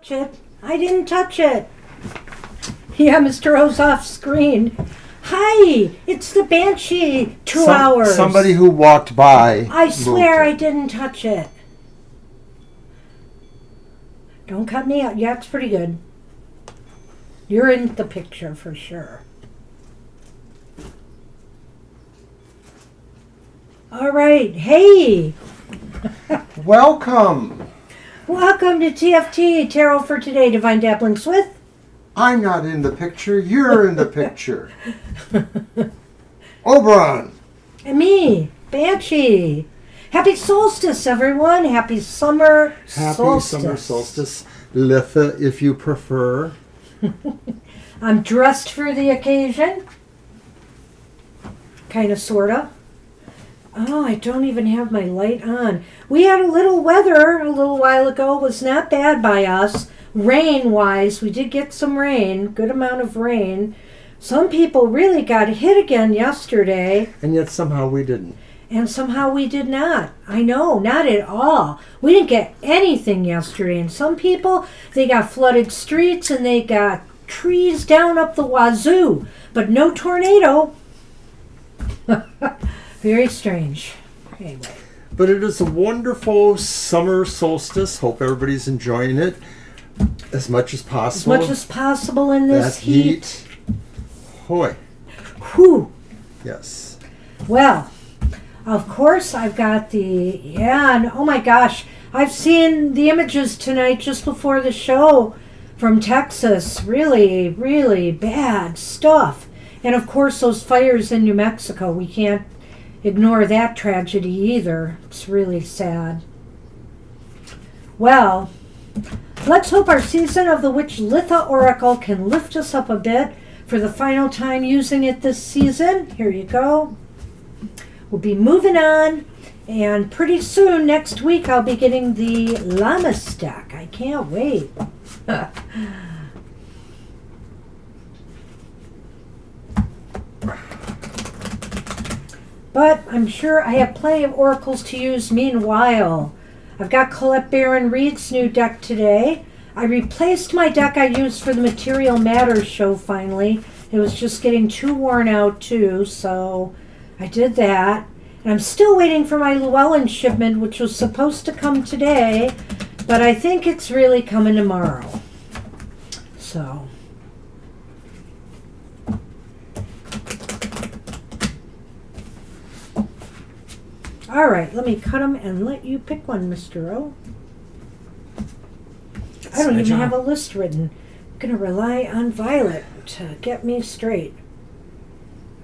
It. I didn't touch it. Yeah, Mr. O's off screen. Hi, it's the Banshee. 2 hours. Somebody who walked by. I swear I didn't touch it. Don't cut me out. Yeah, it's pretty good. You're in the picture for sure. All right. Hey. Welcome. Welcome to TFT, Tarot for Today, Divine Dabblings with. I'm not in the picture. You're in the picture. Oberon. And me, Banshee. Happy solstice, everyone. Happy summer solstice. Happy summer solstice. Litha, if you prefer. I'm dressed for the occasion. Kind of, sort of. Oh, I don't even have my light on. We had a little weather a little while ago. It was not bad by us. Rain-wise, we did get some rain. Good amount of rain. Some people really got hit again yesterday. And yet somehow we didn't. And somehow we did not. I know, not at all. We didn't get anything yesterday. And some people, they got flooded streets and they got trees down up the wazoo. But no tornado. Very strange. Anyway. But it is a wonderful summer solstice. Hope everybody's enjoying it as much as possible. As much as possible in this heat. Hoy. Whew. Yes. Well, of course I've got and oh my gosh, I've seen the images tonight just before the show from Texas. Really, really bad stuff. And of course those fires in New Mexico, we can't ignore that tragedy either. It's really sad. Well, let's hope our season of the Witch Litha Oracle can lift us up a bit for the final time using it this season. Here you go. We'll be moving on, and pretty soon, next week, I'll be getting the Llama stack. I can't wait. But I'm sure I have plenty of oracles to use meanwhile. I've got Colette Baron Reed's new deck today. I replaced my deck I used for the Material Matters show finally. It was just getting too worn out too, so I did that. And I'm still waiting for my Llewellyn shipment, which was supposed to come today, but I think it's really coming tomorrow. So. All right, let me cut them and let you pick one, Mr. O. I don't even have a list written. I'm going to rely on Violet to get me straight.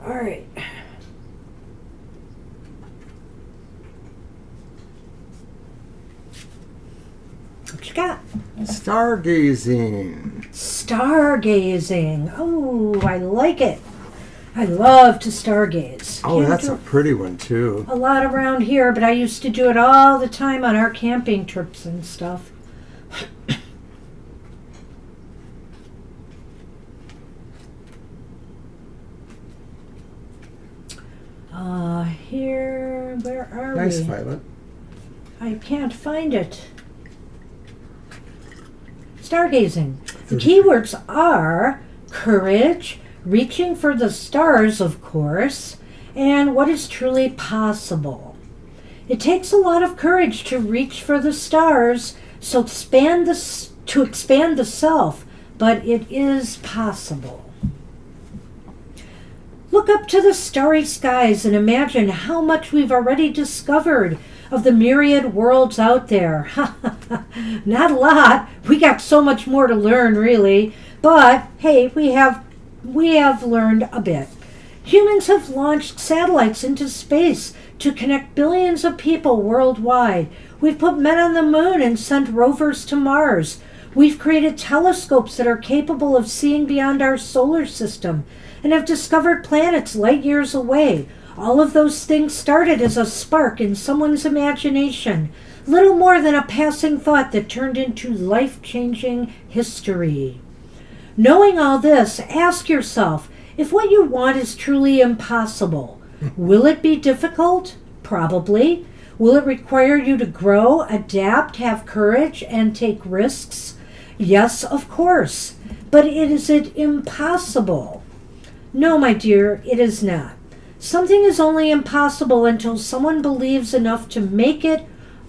All right. What you got? Stargazing. Stargazing. Oh, I like it. I love to stargaze. Oh, that's a pretty one, too. A lot around here, but I used to do it all the time on our camping trips and stuff. Here, where are we? Nice, Violet. I can't find it. Stargazing. The keywords are courage, reaching for the stars, of course, and what is truly possible. It takes a lot of courage to reach for the stars, to expand the self, but it is possible. Look up to the starry skies and imagine how much we've already discovered of the myriad worlds out there. Not a lot. We got so much more to learn, really. But, hey, we have learned a bit. Humans have launched satellites into space to connect billions of people worldwide. We've put men on the moon and sent rovers to Mars. We've created telescopes that are capable of seeing beyond our solar system and have discovered planets light years away. All of those things started as a spark in someone's imagination, little more than a passing thought that turned into life-changing history. Knowing all this, ask yourself, if what you want is truly impossible, will it be difficult? Probably. Will it require you to grow, adapt, have courage, and take risks? Yes, of course. But is it impossible? No, my dear, it is not. Something is only impossible until someone believes enough to make it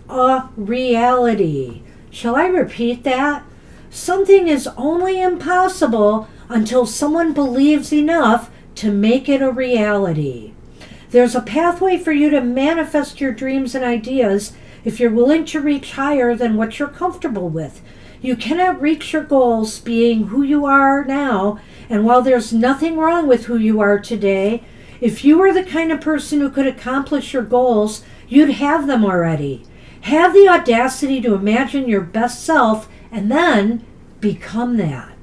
a reality. Shall I repeat that? Something is only impossible until someone believes enough to make it a reality. There's a pathway for you to manifest your dreams and ideas if you're willing to reach higher than what you're comfortable with. You cannot reach your goals being who you are now, and while there's nothing wrong with who you are today, if you were the kind of person who could accomplish your goals, you'd have them already. Have the audacity to imagine your best self and then become that.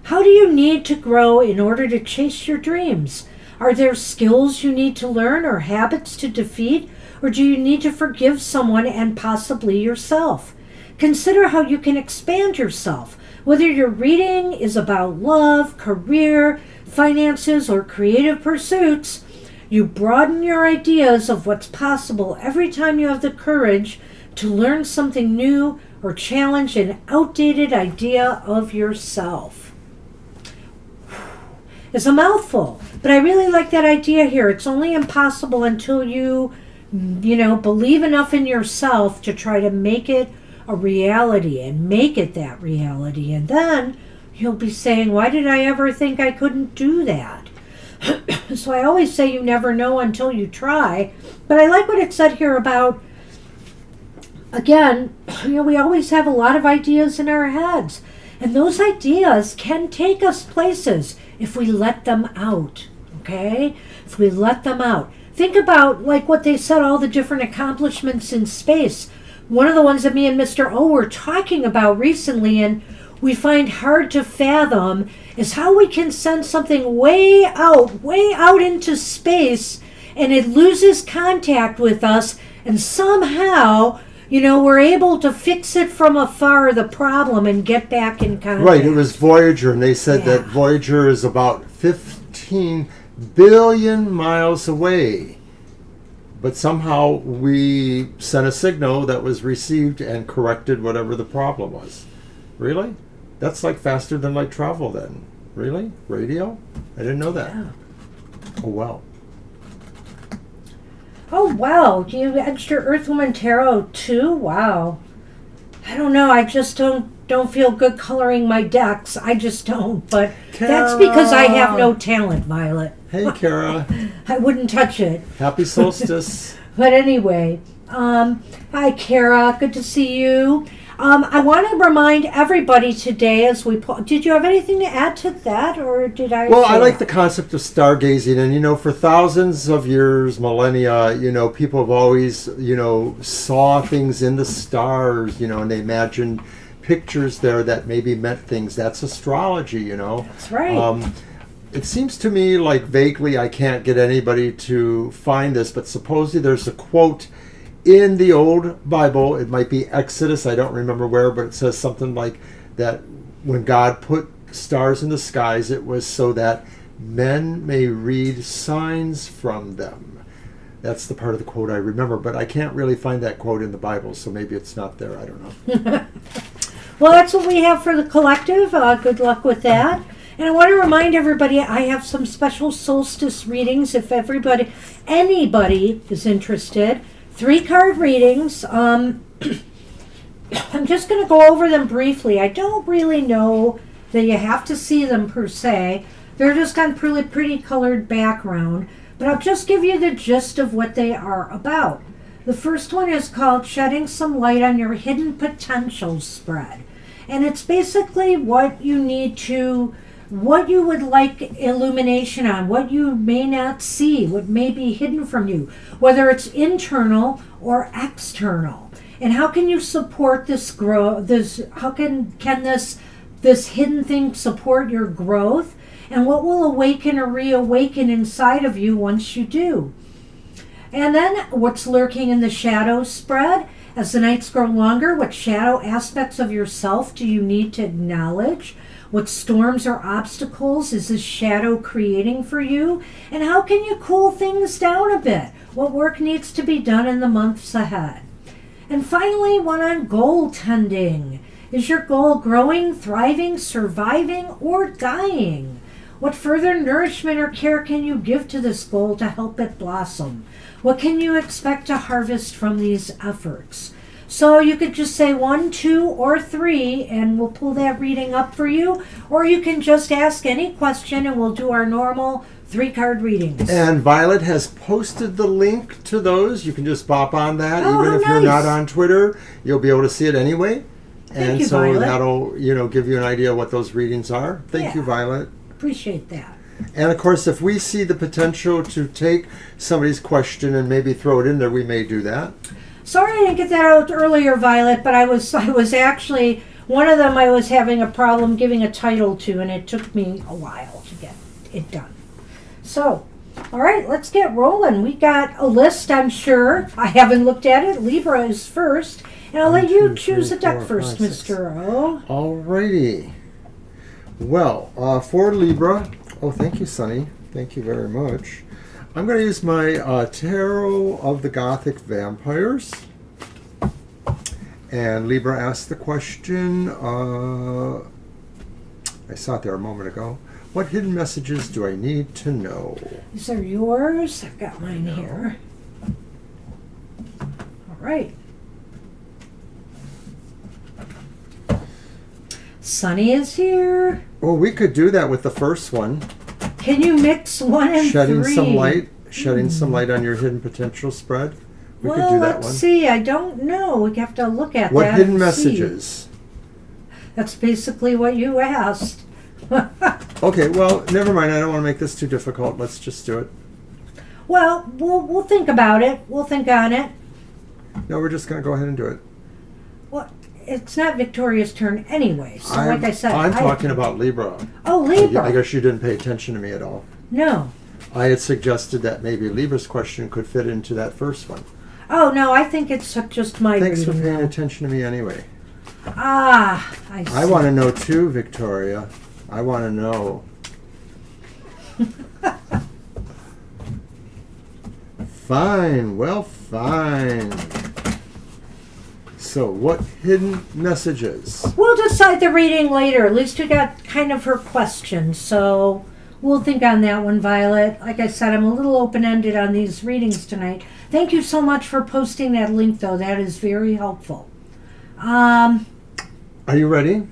How do you need to grow in order to chase your dreams? Are there skills you need to learn or habits to defeat, or do you need to forgive someone and possibly yourself? Consider how you can expand yourself, whether your reading is about love, career, finances, or creative pursuits. You broaden your ideas of what's possible every time you have the courage to learn something new or challenge an outdated idea of yourself. It's a mouthful, but I really like that idea here. It's only impossible until you believe enough in yourself to try to make it a reality and make it that reality. And then you'll be saying, why did I ever think I couldn't do that? So I always say you never know until you try. But I like what it said here about, again, we always have a lot of ideas in our heads. And those ideas can take us places if we let them out, okay? If we let them out. Think about, like what they said, all the different accomplishments in space. One of the ones that me and Mr. O were talking about recently, and we find hard to fathom, is how we can send something way out into space, and it loses contact with us, and somehow, we're able to fix it from afar, the problem, and get back in contact. Right, it was Voyager, and they said that Voyager is about 15 billion miles away. But somehow we sent a signal that was received and corrected whatever the problem was. Really? That's like faster than light travel then. Really? Radio? I didn't know that. Yeah. Oh, well. Oh, wow. Do you edged your Earthwoman Tarot too? Wow. I don't know. I just don't feel good coloring my decks. I just don't. But that's because I have no talent, Violet. Hey, Kara. I wouldn't touch it. Happy solstice. But anyway, hi, Kara. Good to see you. I want to remind everybody today as we... Did you have anything to add to that, or did I... Well, I like the concept of stargazing. And, for thousands of years, millennia, people have always, saw things in the stars, and they imagined pictures there that maybe meant things. That's astrology, That's right. It seems to me like vaguely I can't get anybody to find this, but supposedly there's a quote in the old Bible. It might be Exodus, I don't remember where, but it says something like that when God put stars in the skies, it was so that men may read signs from them. That's the part of the quote I remember, but I can't really find that quote in the Bible, so maybe it's not there. I don't know. Well, that's what we have for the collective. Good luck with that. And I want to remind everybody, I have some special solstice readings if anybody is interested. 3-card readings. I'm just going to go over them briefly. I don't really know that you have to see them per se. They're just got pretty colored background. But I'll just give you the gist of what they are about. The first one is called Shedding Some Light on Your Hidden Potential spread. And it's basically what you would like illumination on, what you may not see, what may be hidden from you, whether it's internal or external. And how can you support this growth? How can this hidden thing support your growth? And what will awaken or reawaken inside of you once you do? And then what's lurking in the shadow spread? As the nights grow longer, what shadow aspects of yourself do you need to acknowledge? What storms or obstacles is this shadow creating for you? And how can you cool things down a bit? What work needs to be done in the months ahead? And finally, one on goaltending. Is your goal growing, thriving, surviving, or dying? What further nourishment or care can you give to this goal to help it blossom? What can you expect to harvest from these efforts? So you could just say 1, 2, or 3, and we'll pull that reading up for you. Or you can just ask any question, and we'll do our normal 3-card readings. And Violet has posted the link to those. You can just bop on that. Oh, Even if you're nice. not on Twitter, you'll be able to see it anyway. Thank you, so Violet. that'll, give you an idea what those readings are. Thank you, Violet. Appreciate that. And of course, if we see the potential to take somebody's question and maybe throw it in there, we may do that. Sorry I didn't get that out earlier, Violet, but I was actually, one of them I was having a problem giving a title to, and it took me a while to get it done. So, all right, let's get rolling. We got a list, I'm sure. I haven't looked at it. Libra is first. And I'll let you choose a deck first, Mr. O. Alrighty. Well, for Libra, thank you, Sunny. Thank you very much. I'm going to use my Tarot of the Gothic Vampires. And Libra asked the question, I saw it there a moment ago. What hidden messages do I need to know? These are yours. I've got mine here. All right. Sunny is here. Well, we could do that with the first one. Can you mix 1 and 3? Shedding some light on your hidden potential spread. We well, could do that let's one. see. I don't know. We have to look at What that. hidden and messages? see. That's basically what you asked. Okay, well, never mind. I don't want to make this too difficult. Let's just do it. Well, we'll think about it. We'll think on it. No, we're just going to go ahead and do it. Well, it's not Victoria's turn anyway. So, like I said, I'm talking about Libra. Oh, Libra. I guess you didn't pay attention to me at all. No. I had suggested that maybe Libra's question could fit into that first one. Oh, no, I think it's just my Thanks for reading, paying though. attention to me anyway. Ah, I see. I want to know too, Victoria. I want to know. Fine, well, fine. So, what hidden messages? We'll decide the reading later. At least we got kind of her question, so we'll think on that one, Violet. Like I said, I'm a little open-ended on these readings tonight. Thank you so much for posting that link, though. That is very helpful. Are you ready?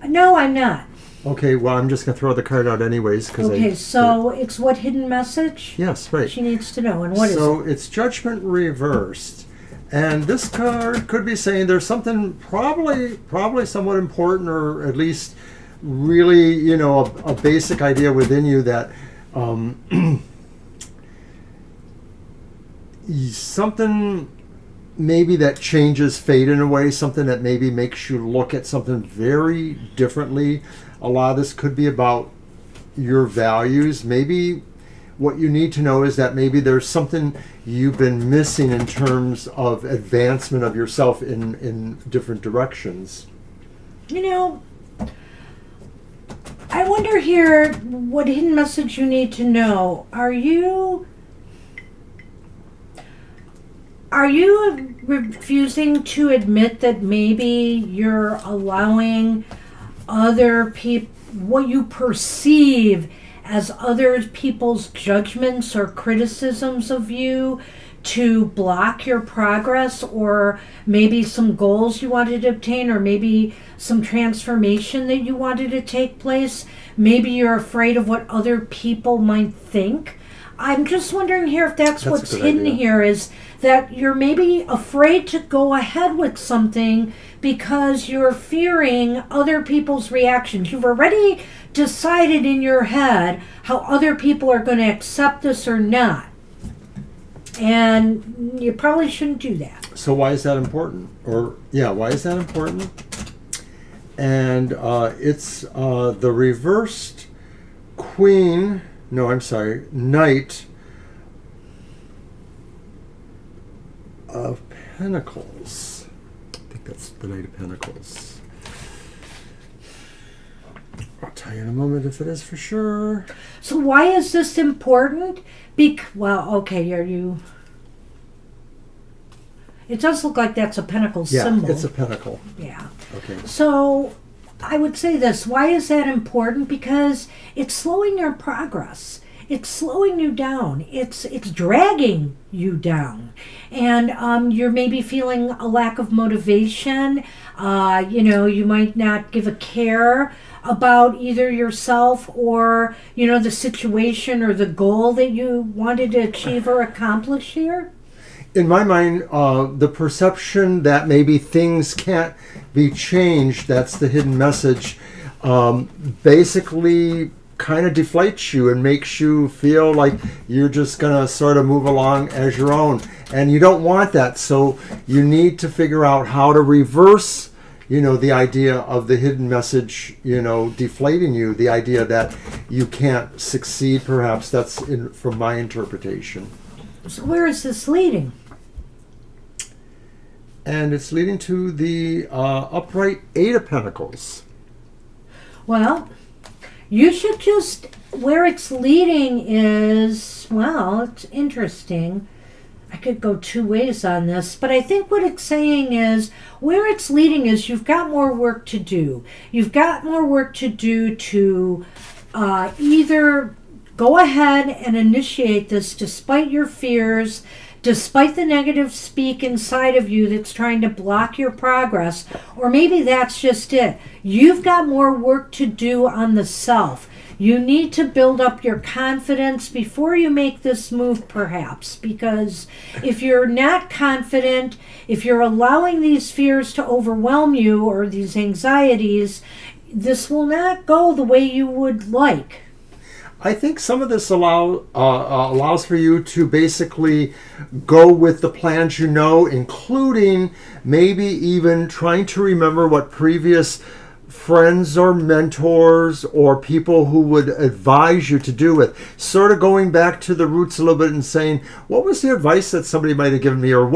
No, I'm not. Okay, well, I'm just going to throw the card out anyways. Okay, so it's what hidden message? Yes, right. She needs to know, and what is it? So it's Judgment reversed. And this card could be saying there's something probably somewhat important, or at least really, a basic idea within you that something maybe that changes fate in a way, something that maybe makes you look at something very differently. A lot of this could be about your values. Maybe what you need to know is that maybe there's something you've been missing in terms of advancement of yourself in different directions. I wonder here what hidden message you need to know. Are you refusing to admit that maybe you're allowing other people, what you perceive as other people's judgments or criticisms of you, to block your progress, or maybe some goals you wanted to obtain, or maybe some transformation that you wanted to take place? Maybe you're afraid of what other people might think. I'm just wondering here if that's what's hidden here, is that you're maybe afraid to go ahead with something because you're fearing other people's reactions. You've already decided in your head how other people are going to accept this or not. And you probably shouldn't do that. So why is that important? Why is that important? And it's the reversed Knight of Pentacles. I think that's the Knight of Pentacles. I'll tell you in a moment if it is for sure. So why is this important? It does look like that's a pentacle Yeah, symbol. it's a pentacle. Yeah. Okay. So I would say this. Why is that important? Because it's slowing your progress. It's slowing you down. It's dragging you down. And you're maybe feeling a lack of motivation. You might not give a care about either yourself or, the situation or the goal that you wanted to achieve or accomplish here. In my mind, the perception that maybe things can't be changed, that's the hidden message, basically kind of deflates you and makes you feel like you're just going to sort of move along as your own. And you don't want that. So you need to figure out how to reverse, the idea of the hidden message, deflating you, the idea that you can't succeed, perhaps. That's from my interpretation. So where is this leading? And it's leading to the upright Eight of Pentacles. Well, you should just, where it's leading is, well, it's interesting. I could go two ways on this, but I think what it's saying is, where it's leading is you've got more work to do. You've got more work to do to either go ahead and initiate this despite your fears, despite the negative speak inside of you that's trying to block your progress, or maybe that's just it. You've got more work to do on the self. You need to build up your confidence before you make this move, perhaps, because if you're not confident, if you're allowing these fears to overwhelm you or these anxieties, this will not go the way you would like. I think some of this allows for you to basically go with the plans including maybe even trying to remember what previous friends or mentors or people who would advise you to do with. Sort of going back to the roots a little bit and saying, what was the advice that somebody might have given me? Or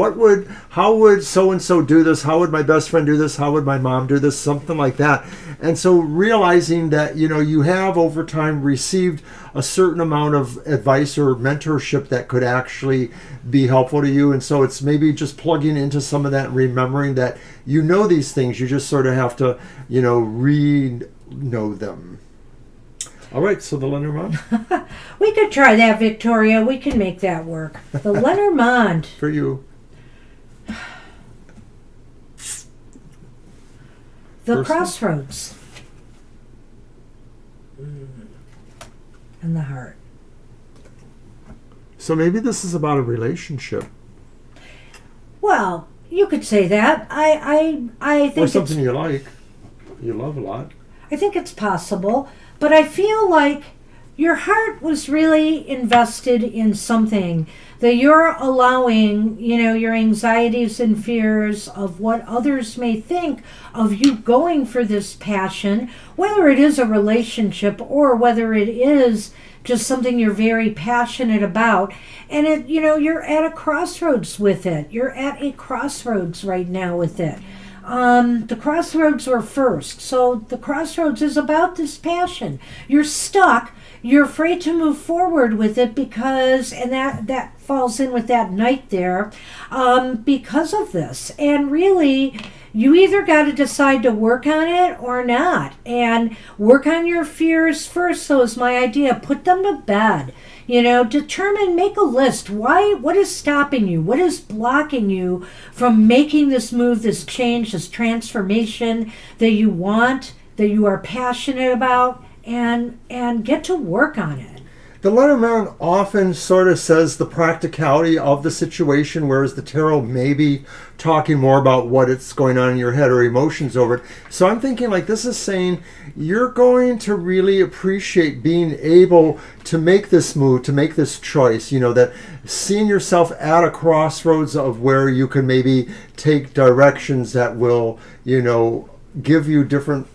how would so-and-so do this? How would my best friend do this? How would my mom do this? Something like that. And so realizing that, you have over time received a certain amount of advice or mentorship that could actually be helpful to you. And so it's maybe just plugging into some of that and remembering that these things. You just sort of have to, know them. All right, so the Lenormand? We could try that, Victoria. We can make that work. The Lenormand. For you. The crossroads. And the heart. So maybe this is about a relationship. Well, you could say that. I think or something you love a lot. I think it's possible, but I feel like your heart was really invested in something that you're allowing, your anxieties and fears of what others may think of you going for this passion, whether it is a relationship or whether it is just something you're very passionate about. And you're at a crossroads with it. You're at a crossroads right now with it. The crossroads were first. So the crossroads is about this passion. You're stuck. You're afraid to move forward with it because, and that falls in with that Knight there, because of this. And really, you either got to decide to work on it or not. And work on your fears first, so is my idea. Put them to bed. Determine, make a list. What is stopping you? What is blocking you from making this move, this change, this transformation that you want, that you are passionate about, and get to work on it. The Lenormand often sort of says the practicality of the situation, whereas the tarot may be talking more about what it's going on in your head or emotions over it. So I'm thinking like this is saying you're going to really appreciate being able to make this move, to make this choice, that seeing yourself at a crossroads of where you can maybe take directions that will, give you different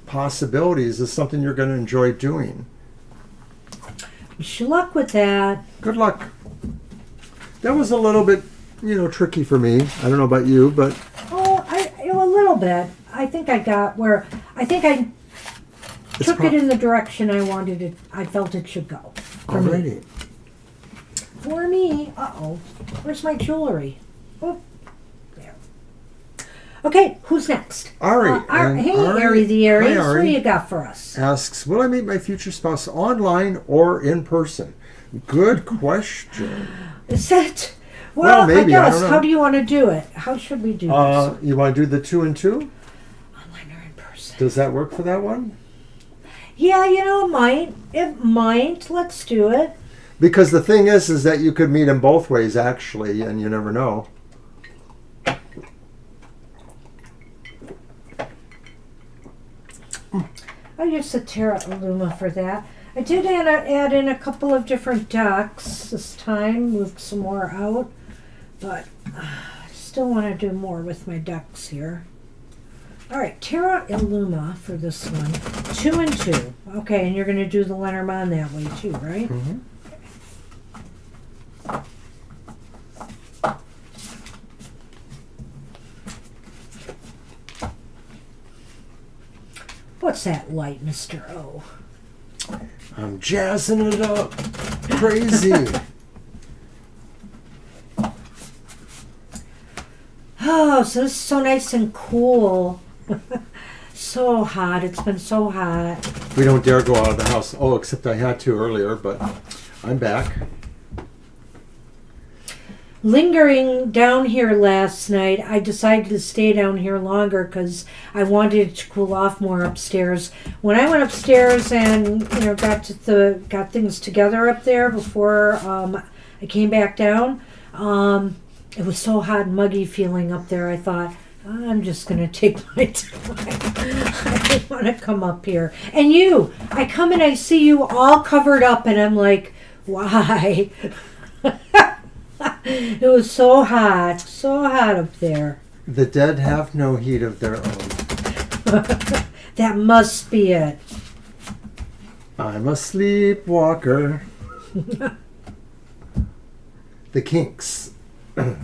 possibilities is something you're going to enjoy doing. Wish you luck with that. Good luck. That was a little bit, tricky for me. I don't know about you, but... A little bit. I think I got where... I think I took it in the direction I wanted it. I felt it should go. Alrighty. For me. Uh-oh. Where's my jewelry? Oh. Okay, who's next? Ari. Hey, Ari the Aries. Hi, Ari. What do you got for us? Asks, will I meet my future spouse online or in person? Good question. Is that... Well, maybe. I I guess. don't know. How do you want to do it? How should we do this? You want to do the 2 and 2? Online or in person? Does that work for that one? Yeah, it might. It might. Let's do it. Because the thing is that you could meet them both ways, actually, and you never know. I used the Tarot Illuma for that. I did add in a couple of different decks this time, moved some more out, but I still want to do more with my decks here. All right, Tarot Illuma for this one, 2 and 2. Okay, and you're going to do the Lenormand that way too, right? Mm-hmm. What's that light, Mr. O? I'm jazzing it up. Crazy. Oh, so this is so nice and cool. So hot. It's been so hot. We don't dare go out of the house. Oh, except I had to earlier, but I'm back. Lingering down here last night, I decided to stay down here longer because I wanted it to cool off more upstairs. When I went upstairs and got things together up there before I came back down, it was so hot and muggy feeling up there. I thought, I'm just going to take my time. I don't want to come up here. And I come and I see you all covered up, and I'm like, why? It was so hot up there. The dead have no heat of their own. That must be it. I'm a sleepwalker. The Kinks. All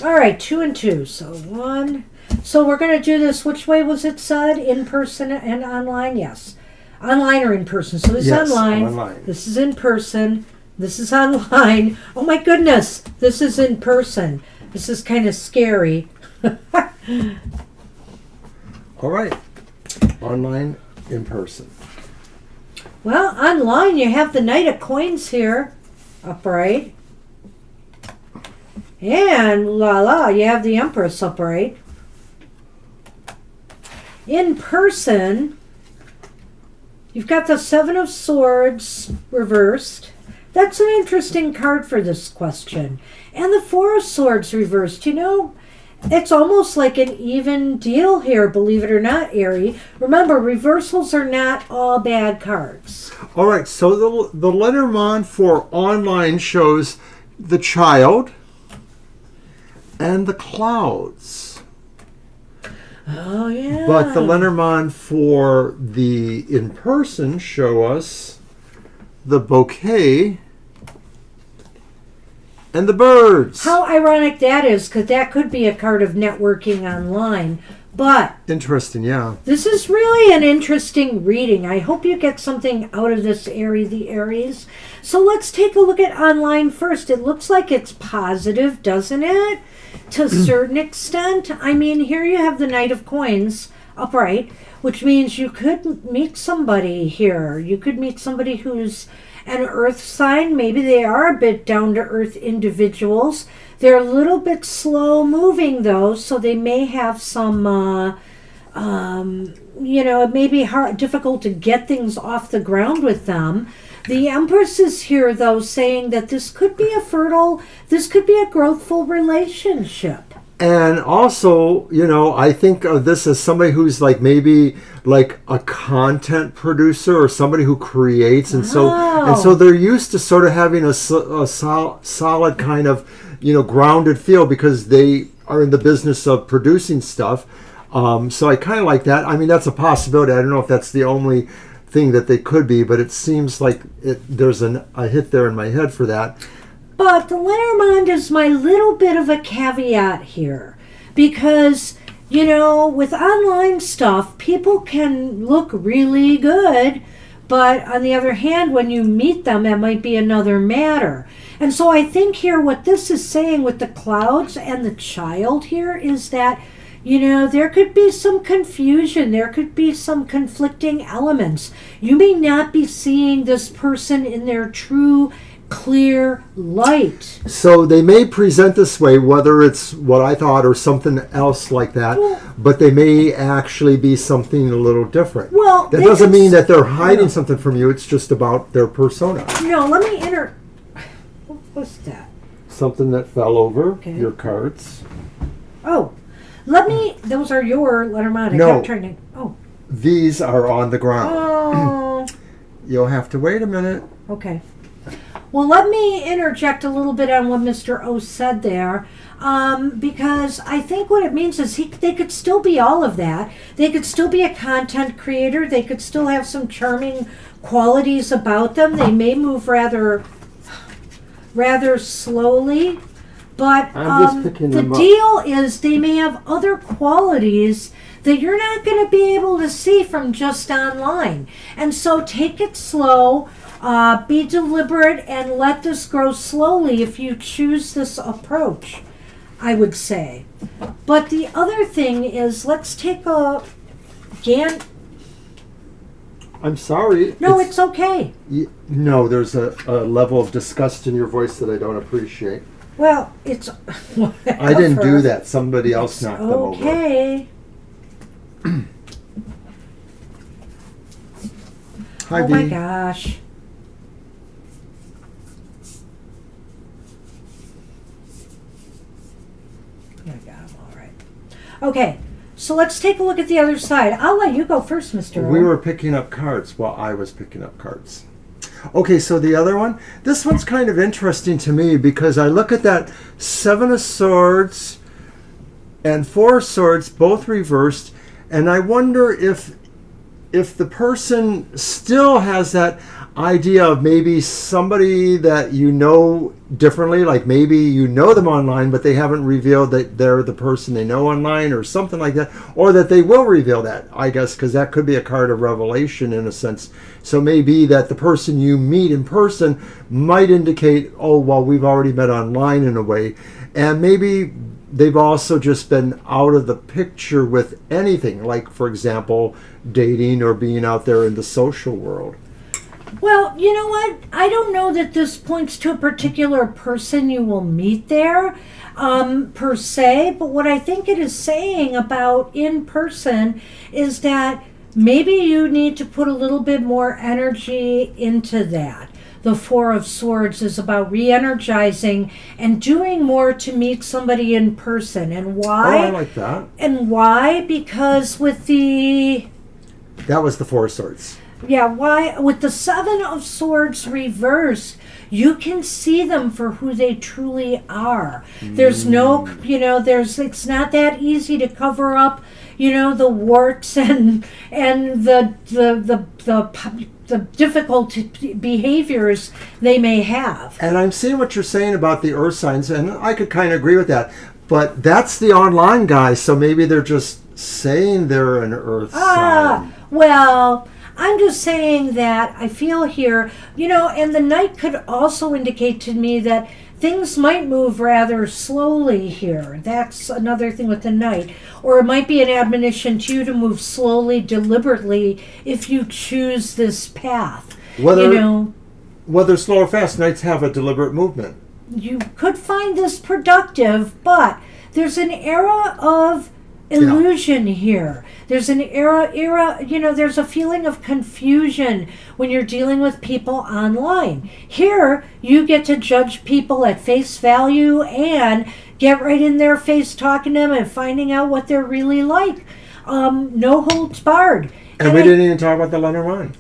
right, 2 and 2. So 1. So we're going to do this. Which way was it said? In person and online? Yes. Online or in person. So this is online. This is in person. This is online. Oh my goodness. This is in person. This is kind of scary. All right. Online, in person. Well, online you have the Knight of Coins here, upright. And you have the Empress upright. In person, you've got the Seven of Swords reversed. That's an interesting card for this question. And the Four of Swords reversed. It's almost like an even deal here, believe it or not, Ari. Remember, reversals are not all bad cards. All right, so the Lenormand for online shows the Child and the Clouds. Oh, yeah. But the Lenormand for the in-person show us the Bouquet and the Birds. How ironic that is, because that could be a card of networking online. But interesting, yeah. This is really an interesting reading. I hope you get something out of this, the Aries. So let's take a look at online first. It looks like it's positive, doesn't it? To a certain extent. I mean, here you have the Knight of Coins upright, which means you could meet somebody here. You could meet somebody who's an earth sign. Maybe they are a bit down-to-earth individuals. They're a little bit slow moving, though, so they may have some, it may be difficult to get things off the ground with them. The Empress is here, though, saying that this could be a growthful relationship. And also, I think of this as somebody who's maybe a content producer or somebody who creates, and so they're used to sort of having a solid kind of grounded feel because they are in the business of producing stuff. So I kind of like that. I mean, that's a possibility. I don't know if that's the only thing that they could be, but it seems like there's a hit there in my head for that. But the Lenormand is my little bit of a caveat here because, with online stuff, people can look really good, But on the other hand, when you meet them, it might be another matter. And so I think here what this is saying with the clouds and the child here is that, there could be some confusion. There could be some conflicting elements. You may not be seeing this person in their true, clear light. So they may present this way, whether it's what I thought or something else like that, but they may actually be something a little different. Well, that doesn't mean that they're hiding something from you. It's just about their persona. Let me enter. What's that? Something that fell over your cards. Oh, those are your Lenormand. No. I kept trying to, These are on the ground. Oh. You'll have to wait a minute. Okay. Well, let me interject a little bit on what Mr. O said there, because I think what it means is they could still be all of that. They could still be a content creator. They could still have some charming qualities about them. They may move rather slowly, but the deal is they may have other qualities that you're not going to be able to see from just online. And so take it slow, be deliberate, and let this grow slowly if you choose this approach, I would say. But the other thing is, let's take a I'm sorry. No, it's okay. No, there's a level of disgust in your voice that I don't appreciate. Well, it's whatever. I didn't do that. Somebody else knocked them over. Okay. Hi, oh B. my gosh. I got them all right. Okay, so let's take a look at the other side. I'll let you go first, Mr. We O. were picking up cards while I was picking up cards. Okay, so the other one, this one's kind of interesting to me because I look at that Seven of Swords and Four of Swords, both reversed, and I wonder if the person still has that idea of maybe somebody that you know differently, like maybe you know them online, but they haven't revealed that they're the person they know online or something like that, or that they will reveal that, I guess, because that could be a card of revelation in a sense. So maybe that the person you meet in person might indicate, oh, well, we've already met online in a way, and maybe they've also just been out of the picture with anything, like, for example, dating or being out there in the social world. Well, you know what? I don't know that this points to a particular person you will meet there, per se, but what I think it is saying about in person is that maybe you need to put a little bit more energy into that. The Four of Swords is about re-energizing and doing more to meet somebody in person. And why? Oh, I like that. And why? Because with the... That was the Four of Swords. Yeah, why? With the Seven of Swords reversed, you can see them for who they truly are. There's no, it's not that easy to cover up, the warts and the difficult behaviors they may have. And I'm seeing what you're saying about the earth signs, and I could kind of agree with that. But that's the online guy, so maybe they're just saying they're an earth sign. Well, I'm just saying that I feel here, and the Knight could also indicate to me that things might move rather slowly here. That's another thing with the Knight. Or it might be an admonition to you to move slowly, deliberately, if you choose this path. Whether slow or fast, Knights have a deliberate movement. You could find this productive, but there's an era of illusion here. There's an era, there's a feeling of confusion when you're dealing with people online. Here, you get to judge people at face value and get right in their face talking to them and finding out what they're really like. No holds barred. And we didn't even talk about the Lenormand.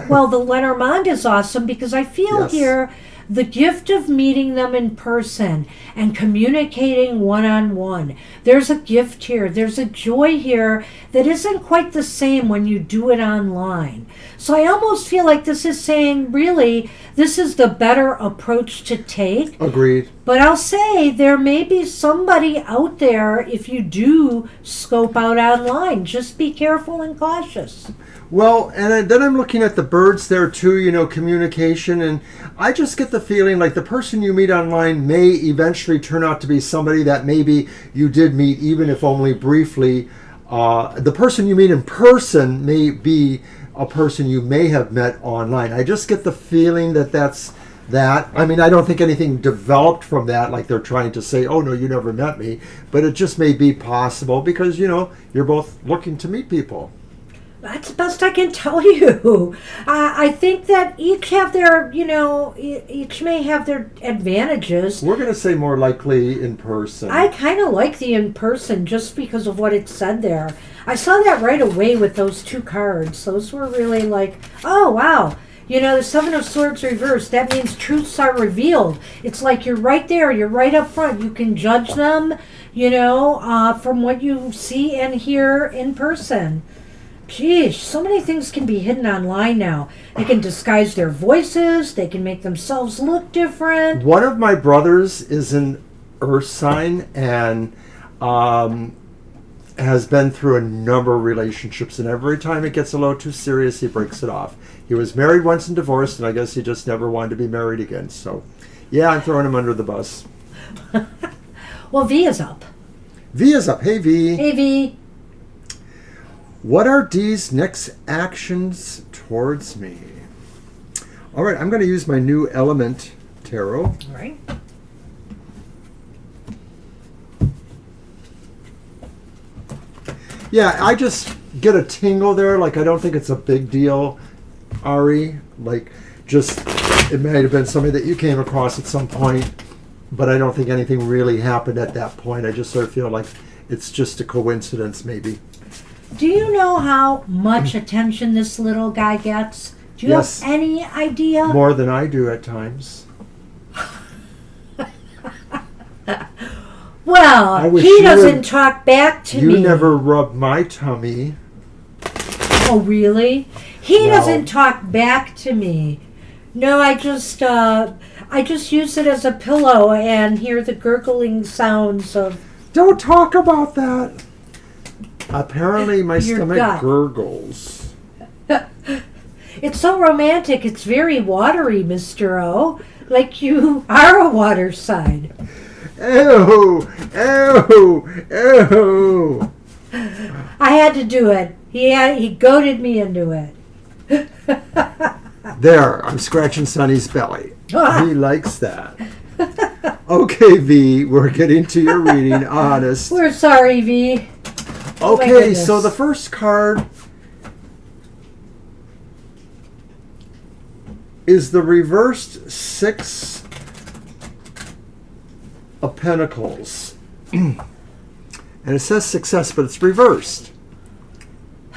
Well, the Lenormand is awesome because I feel here the gift of meeting them in person and communicating one-on-one. There's a gift here. There's a joy here that isn't quite the same when you do it online. So I almost feel like this is saying, really, this is the better approach to take. Agreed. But I'll say there may be somebody out there if you do scope out online. Just be careful and cautious. Well, and then I'm looking at the birds there too, communication, and I just get the feeling like the person you meet online may eventually turn out to be somebody that maybe you did meet, even if only briefly. The person you meet in person may be a person you may have met online. I just get the feeling that that's that. I mean, I don't think anything developed from that, like they're trying to say, oh, no, you never met me. But it just may be possible because, you're both looking to meet people. That's the best I can tell you. I think that each have their, each may have their advantages. We're going to say more likely in person. I kind of like the in person just because of what it said there. I saw that right away with those two cards. Those were really like, oh, wow. The Seven of Swords reversed. That means truths are revealed. It's like you're right there. You're right up front. You can judge them, from what you see and hear in person. Geez, so many things can be hidden online now. They can disguise their voices. They can make themselves look different. One of my brothers is an earth sign and has been through a number of relationships. And every time it gets a little too serious, he breaks it off. He was married once and divorced, and I guess he just never wanted to be married again. So, yeah, I'm throwing him under the bus. Well, V is up. V is up. Hey, V. Hey, V. What are D's next actions towards me? All right, I'm going to use my new element tarot. All right. Yeah, I just get a tingle there. Like, I don't think it's a big deal, Ari. Like, just, it might have been somebody that you came across at some point, but I don't think anything really happened at that point. I just sort of feel like it's just a coincidence, maybe. Do you know how much attention this little guy gets? Do you Yes. have any idea? More than I do at times. Well, wish he you doesn't would- talk back to me. You never rub my tummy. Oh, really? He No. doesn't talk back to me. No, I just use it as a pillow and hear the gurgling sounds of Don't talk about that. Apparently my Your stomach gut. gurgles. It's so romantic. It's very watery, Mr. O. Like you are a water sign. Ew, ew, ew. I had to do it. He goaded me into it. There, I'm scratching Sonny's belly. He likes that. Okay, V, we're getting to your reading, honest. We're sorry, V. Oh my Okay, goodness. so the first card is the reversed Six of Pentacles. And it says success, but it's reversed.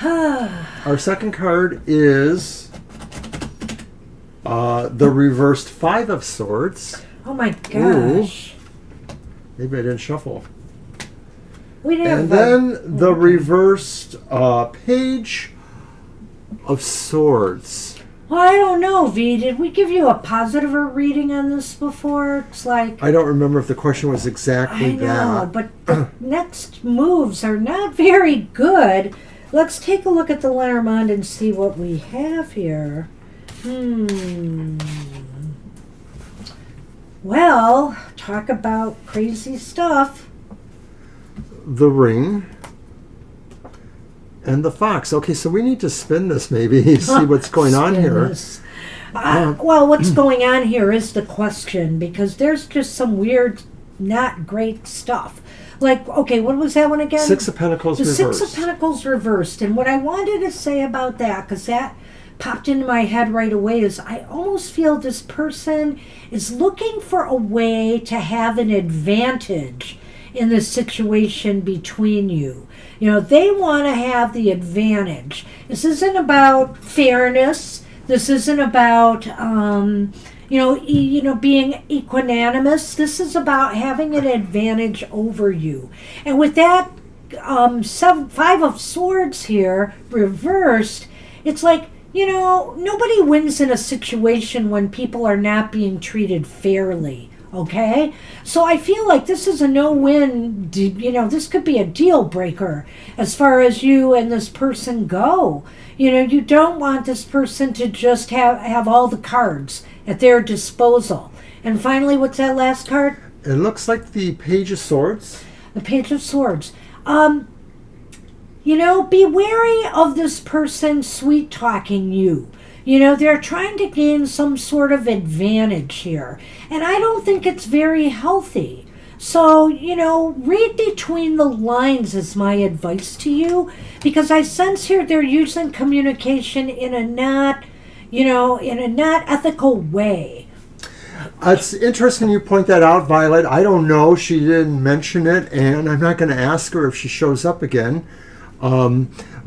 Our second card is the reversed Five of Swords. Oh my gosh. Maybe I didn't shuffle. We didn't And have then the reversed Page of Swords. Well, I don't know, V. Did we give you a positive reading on this before? It's like I don't remember if the question was exactly I know, that. but the next moves are not very good. Let's take a look at the Lenormand and see what we have here. Well, talk about crazy stuff. The Ring and the Fox. Okay, so we need to spin this maybe, see what's going on here. Goodness. Well, what's going on here is the question, because there's just some weird, not great stuff. Like, okay, what was that one again? Six of Pentacles The reversed. Six of Pentacles reversed. And what I wanted to say about that, because that popped into my head right away, is I almost feel this person is looking for a way to have an advantage in the situation between you. You know, they want to have the advantage. This isn't about fairness. This isn't about, being equanimous. This is about having an advantage over you. And with that Five of Swords here reversed, it's like, nobody wins in a situation when people are not being treated fairly. Okay? So I feel like this is a no-win, this could be a deal breaker as far as you and this person go. You don't want this person to just have all the cards at their disposal. And finally, what's that last card? It looks like the Page of Swords. The Page of Swords. Be wary of this person sweet-talking you. They're trying to gain some sort of advantage here. And I don't think it's very healthy. So, read between the lines is my advice to you. Because I sense here they're using communication in a not ethical way. It's interesting you point that out, Violet. I don't know. She didn't mention it, and I'm not going to ask her if she shows up again.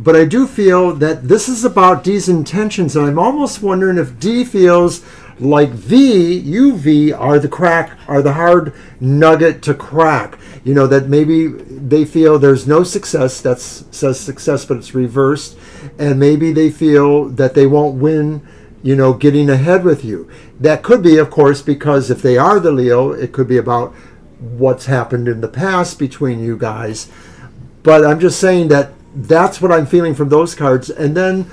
But I do feel that this is about Dee's intentions, and I'm almost wondering if Dee feels like you, V, are the hard nugget to crack. That maybe they feel there's no success, that says success, but it's reversed, and maybe they feel that they won't win, getting ahead with you. That could be, of course, because if they are the Leo, it could be about what's happened in the past between you guys. But I'm just saying that's what I'm feeling from those cards. And then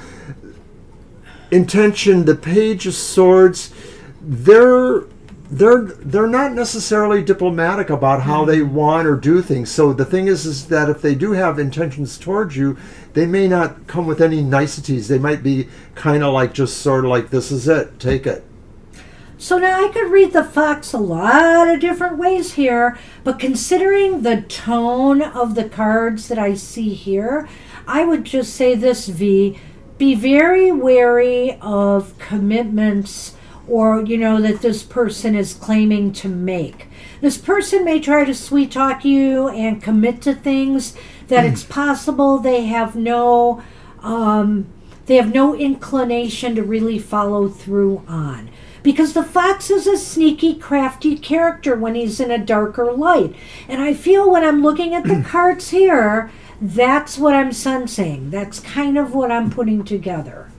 intention, the Page of Swords, they're not necessarily diplomatic about how they want or do things. So the thing is that if they do have intentions towards you, they may not come with any niceties. They might be kind of like, just sort of like, this is it, take it. So now I could read the Fox a lot of different ways here, but considering the tone of the cards that I see here, I would just say this, V, be very wary of commitments or, that this person is claiming to make. This person may try to sweet talk you and commit to things that it's possible they have no inclination to really follow through on. Because the Fox is a sneaky, crafty character when he's in a darker light. And I feel when I'm looking at the cards here, that's what I'm sensing. That's kind of what I'm putting together.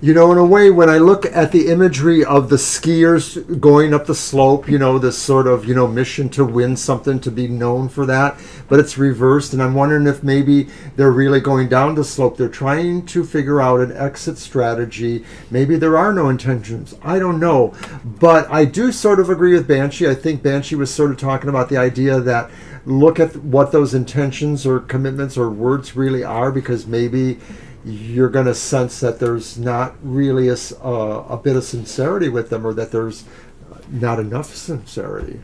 In a way, when I look at the imagery of the skiers going up the slope, this sort of, mission to win something, to be known for that, but it's reversed, and I'm wondering if maybe they're really going down the slope. They're trying to figure out an exit strategy. Maybe there are no intentions. I don't know. But I do sort of agree with Banshee. I think Banshee was sort of talking about the idea that look at what those intentions or commitments or words really are, because maybe you're going to sense that there's not really a bit of sincerity with them, or that there's not enough sincerity.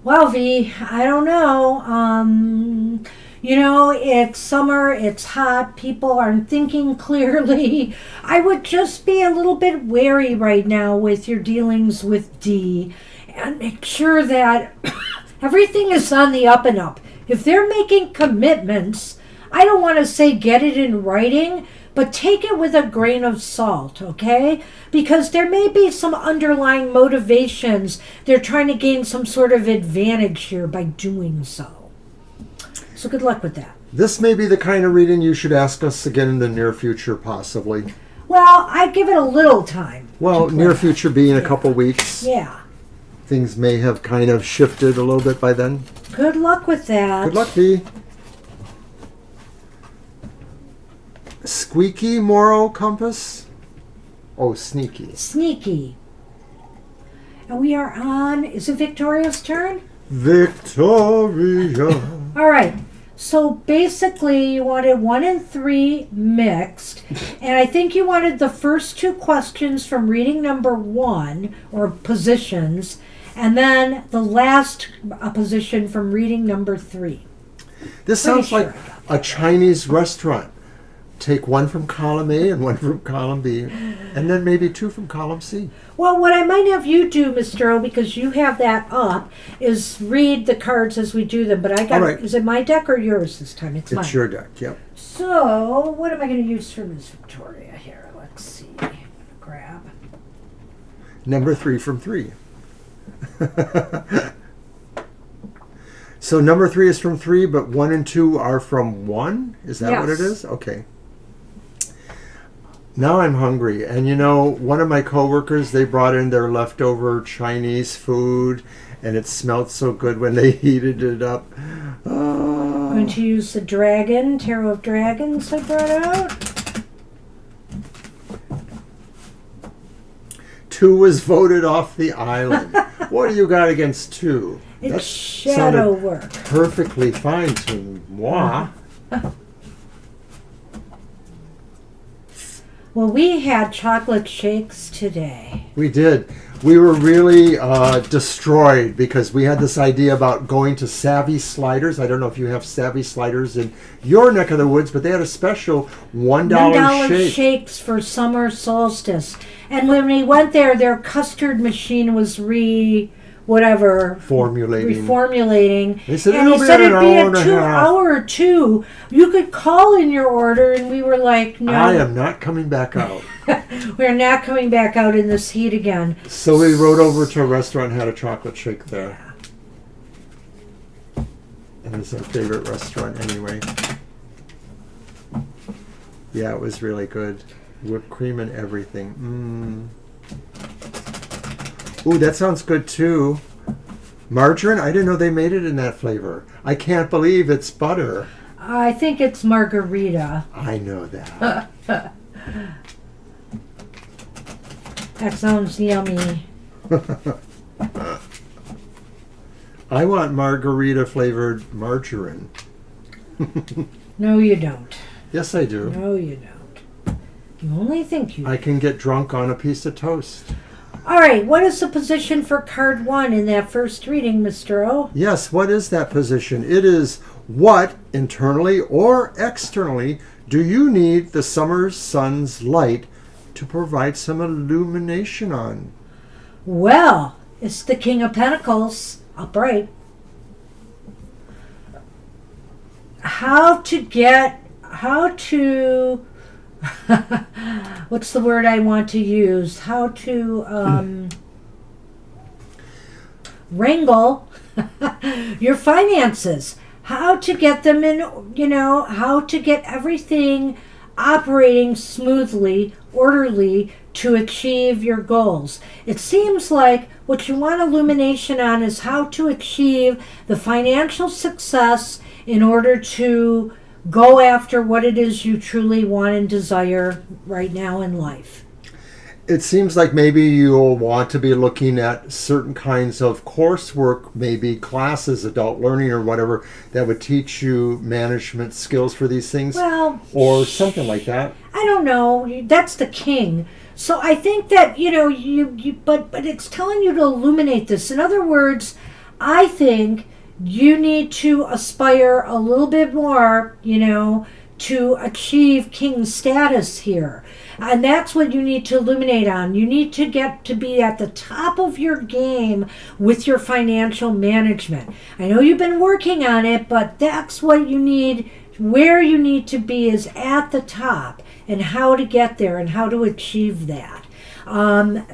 Well, V, I don't know. It's summer, it's hot, people aren't thinking clearly. I would just be a little bit wary right now with your dealings with Dee, and make sure that everything is on the up and up. If they're making commitments, I don't want to say get it in writing, but take it with a grain of salt, okay? Because there may be some underlying motivations. They're trying to gain some sort of advantage here by doing so. So good luck with that. This may be the kind of reading you should ask us again in the near future, possibly. Well, I'd give it a little time. Well, near future being a couple weeks. Yeah. Things may have kind of shifted a little bit by then. Good luck with that. Good luck, V. Squeaky moral compass? Oh, sneaky. Sneaky. And we are on, is it Victoria's turn? Victoria. All right. So basically you wanted 1 and 3 mixed. And I think you wanted the first 2 questions from reading number 1, or positions, and then the last position from reading number 3. This sounds like a Chinese restaurant. Take 1 from column A and 1 from column B, and then maybe 2 from column C. Well, what I might have you do, Mr. O, because you have that up, is read the cards as we do them. But I got, right. Is it my deck or yours this time? It's mine. It's your deck, yep. So, what am I going to use for Miss Victoria here? Let's see. I'm going to grab. Number 3 from 3. So number 3 is from 3, but 1 and 2 are from 1? Is that what it Yes. is? Okay. Now I'm hungry. And you know, one of my coworkers, they brought in their leftover Chinese food, and it smelled so good when they heated it up. I'm going to use the dragon, Tarot of Dragons I brought out. 2 was voted off the island. What do you got against 2? It's That shadow sounded work. perfectly fine to moi. Well, we had chocolate shakes today. We did. We were really destroyed because we had this idea about going to Savvy Sliders. I don't know if you have Savvy Sliders in your neck of the woods, but they had a special $1 shake. Shakes for summer solstice. And when we went there, their custard machine was reformulating. They said and it'll they be said an it'd be hour and a a 2 half. hour or 2. You could call in your order, and we were like, no. I am not coming back out. We're not coming back out in this heat again. So we rode over to a restaurant and had a chocolate shake there. And it's our favorite restaurant anyway. Yeah, it was really good. Whipped cream and everything. Ooh, that sounds good too. Margarine? I didn't know they made it in that flavor. I can't believe it's butter. I think it's margarita. I know that. That sounds yummy. I want margarita flavored margarine. No, you don't. Yes, I do. No, you don't. You only think you do. I can get drunk on a piece of toast. All right, what is the position for card 1 in that first reading, Mr. O? Yes, what is that position? It is what, internally or externally, do you need the summer sun's light to provide some illumination on? Well, it's the King of Pentacles, upright. What's the word I want to use? How to wrangle your finances. How to get them in, how to get everything operating smoothly, orderly to achieve your goals. It seems like what you want illumination on is how to achieve the financial success in order to go after what it is you truly want and desire right now in life. It seems like maybe you'll want to be looking at certain kinds of coursework, maybe classes, adult learning or whatever, that would teach you management skills for these things. Well, or something like that. I don't know. That's the king. So I think that, but it's telling you to illuminate this. In other words, I think you need to aspire a little bit more, to achieve king status here. And that's what you need to illuminate on. You need to get to be at the top of your game with your financial management. I know you've been working on it, but that's what you need. Where you need to be is at the top, and how to get there and how to achieve that.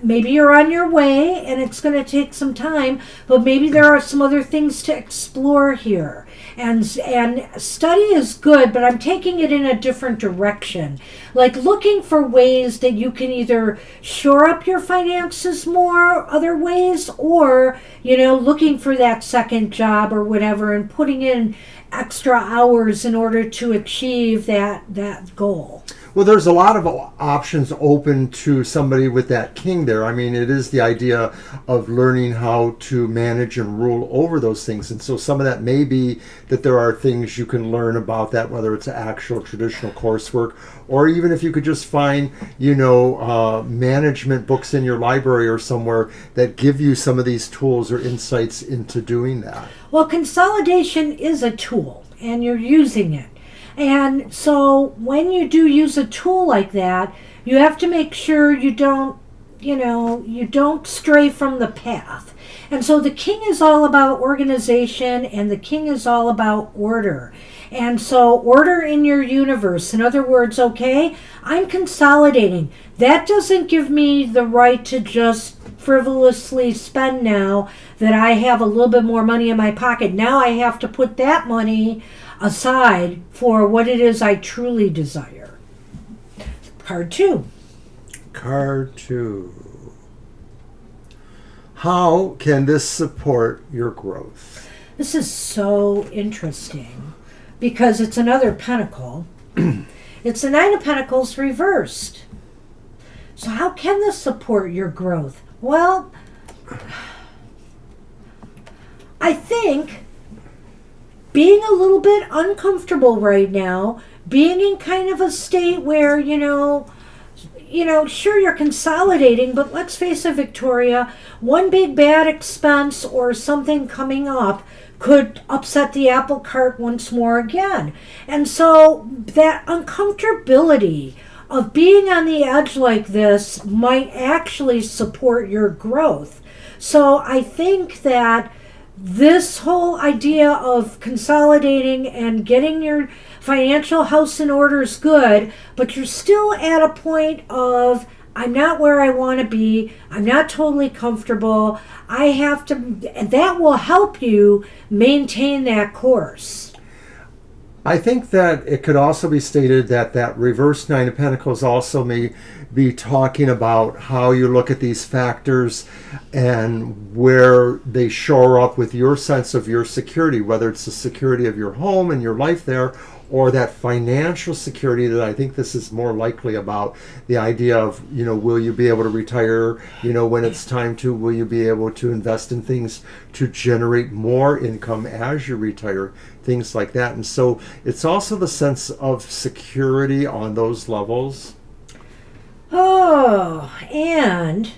Maybe you're on your way and it's going to take some time, but maybe there are some other things to explore here. And study is good, but I'm taking it in a different direction. Like looking for ways that you can either shore up your finances more other ways, or, looking for that second job or whatever and putting in extra hours in order to achieve that goal. Well, there's a lot of options open to somebody with that king there. I mean, it is the idea of learning how to manage and rule over those things. And so some of that may be that there are things you can learn about that, whether it's actual traditional coursework, or even if you could just find, management books in your library or somewhere that give you some of these tools or insights into doing that. Well, consolidation is a tool, and you're using it. And so when you do use a tool like that, you have to make sure you don't stray from the path. And so the king is all about organization, and the king is all about order. And so order in your universe. In other words, okay, I'm consolidating. That doesn't give me the right to just frivolously spend now that I have a little bit more money in my pocket. Now I have to put that money aside for what it is I truly desire. Card 2. Card 2. How can this support your growth? This is so interesting because it's another pentacle. It's the Nine of Pentacles reversed. So how can this support your growth? Well, I think being a little bit uncomfortable right now, being in kind of a state where, sure, you're consolidating, but let's face it, Victoria, one big bad expense or something coming up could upset the apple cart once more again. And so that uncomfortability of being on the edge like this might actually support your growth. So I think that this whole idea of consolidating and getting your financial house in order is good, but you're still at a point of, I'm not where I want to be. I'm not totally comfortable. I have to, and that will help you maintain that course. I think that it could also be stated that that reverse Nine of Pentacles also may be talking about how you look at these factors and where they shore up with your sense of your security, whether it's the security of your home and your life there, or that financial security that I think this is more likely about. The idea of, will you be able to retire, when it's time to, will you be able to invest in things to generate more income as you retire, things like that. And so it's also the sense of security on those levels. Oh, and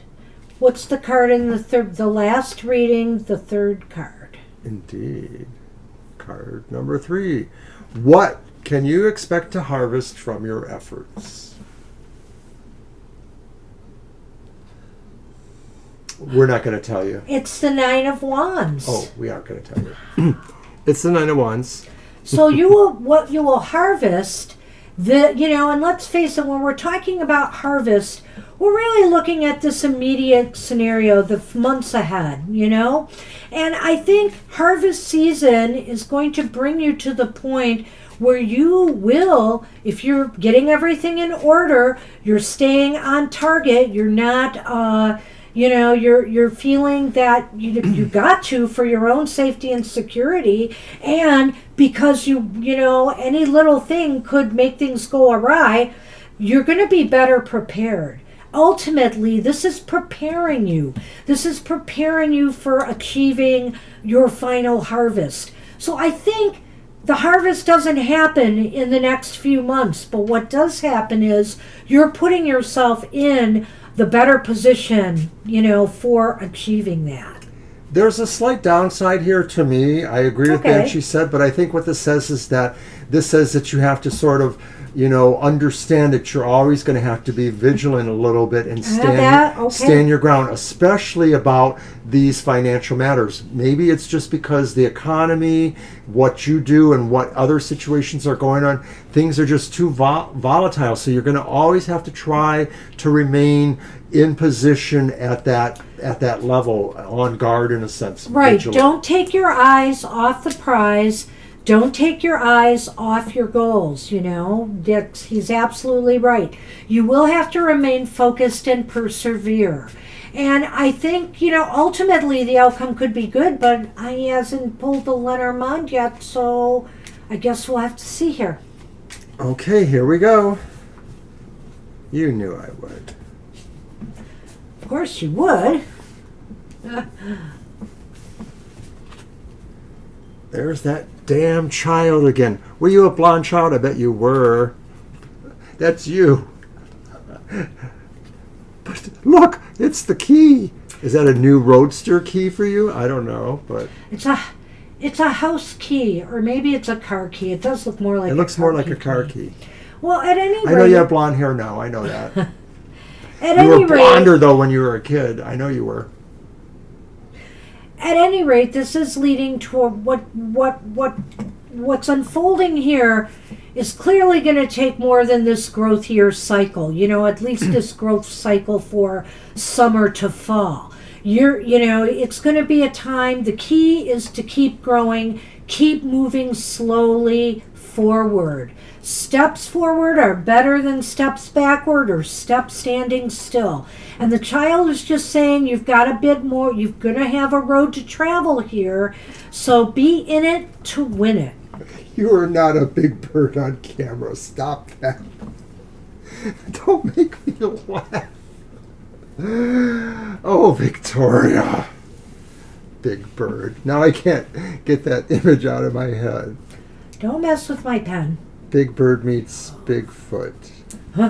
what's the card in the last reading, the third card? Indeed. Card number 3. What can you expect to harvest from your efforts? We're not going to tell you. It's the Nine of Wands. Oh, we aren't going to tell you. It's the Nine of Wands. So you will harvest and let's face it, when we're talking about harvest, we're really looking at this immediate scenario, the months ahead, And I think harvest season is going to bring you to the point where you will, if you're getting everything in order, you're staying on target, you're not, you're feeling that you got to for your own safety and security, and because any little thing could make things go awry, you're going to be better prepared. Ultimately, this is preparing you. This is preparing you for achieving your final harvest. So I think the harvest doesn't happen in the next few months, but what does happen is you're putting yourself in the better position, for achieving that. There's a slight downside here to me. I agree with what she said, but I think what this says is that this says that you have to sort of, understand that you're always going to have to be vigilant a little bit and stand your ground, especially about these financial matters. Maybe it's just because the economy, what you do, and what other situations are going on, things are just too volatile. So you're going to always have to try to remain in position at that level, on guard in a sense. Right. Vigilant. Don't take your eyes off the prize. Don't take your eyes off your goals, He's absolutely right. You will have to remain focused and persevere. And I think, ultimately the outcome could be good, but he hasn't pulled the Lenormand yet, so I guess we'll have to see here. Okay, here we go. You knew I would. Of course you would. There's that damn child again. Were you a blonde child? I bet you were. That's you. But look, it's the key. Is that a new roadster key for you? I don't know, but it's a house key, or maybe it's a car key. It does look more like. It looks more like a car key. Well, at any rate, I know you have blonde hair now. I know that. At you any were blonder though when you were a kid. I know you were. At any rate, this is leading toward what what's unfolding here is clearly going to take more than this growth year cycle. At least this growth cycle for summer to fall. It's going to be a time. The key is to keep growing, keep moving slowly forward. Steps forward are better than steps backward or steps standing still. And the child is just saying you've got a bit more, you're going to have a road to travel here, so be in it to win it. You are not a big bird on camera. Stop that. Don't make me laugh. Oh, Victoria. Big bird. Now I can't get that image out of my head. Don't mess with my pen. Big bird meets Bigfoot. So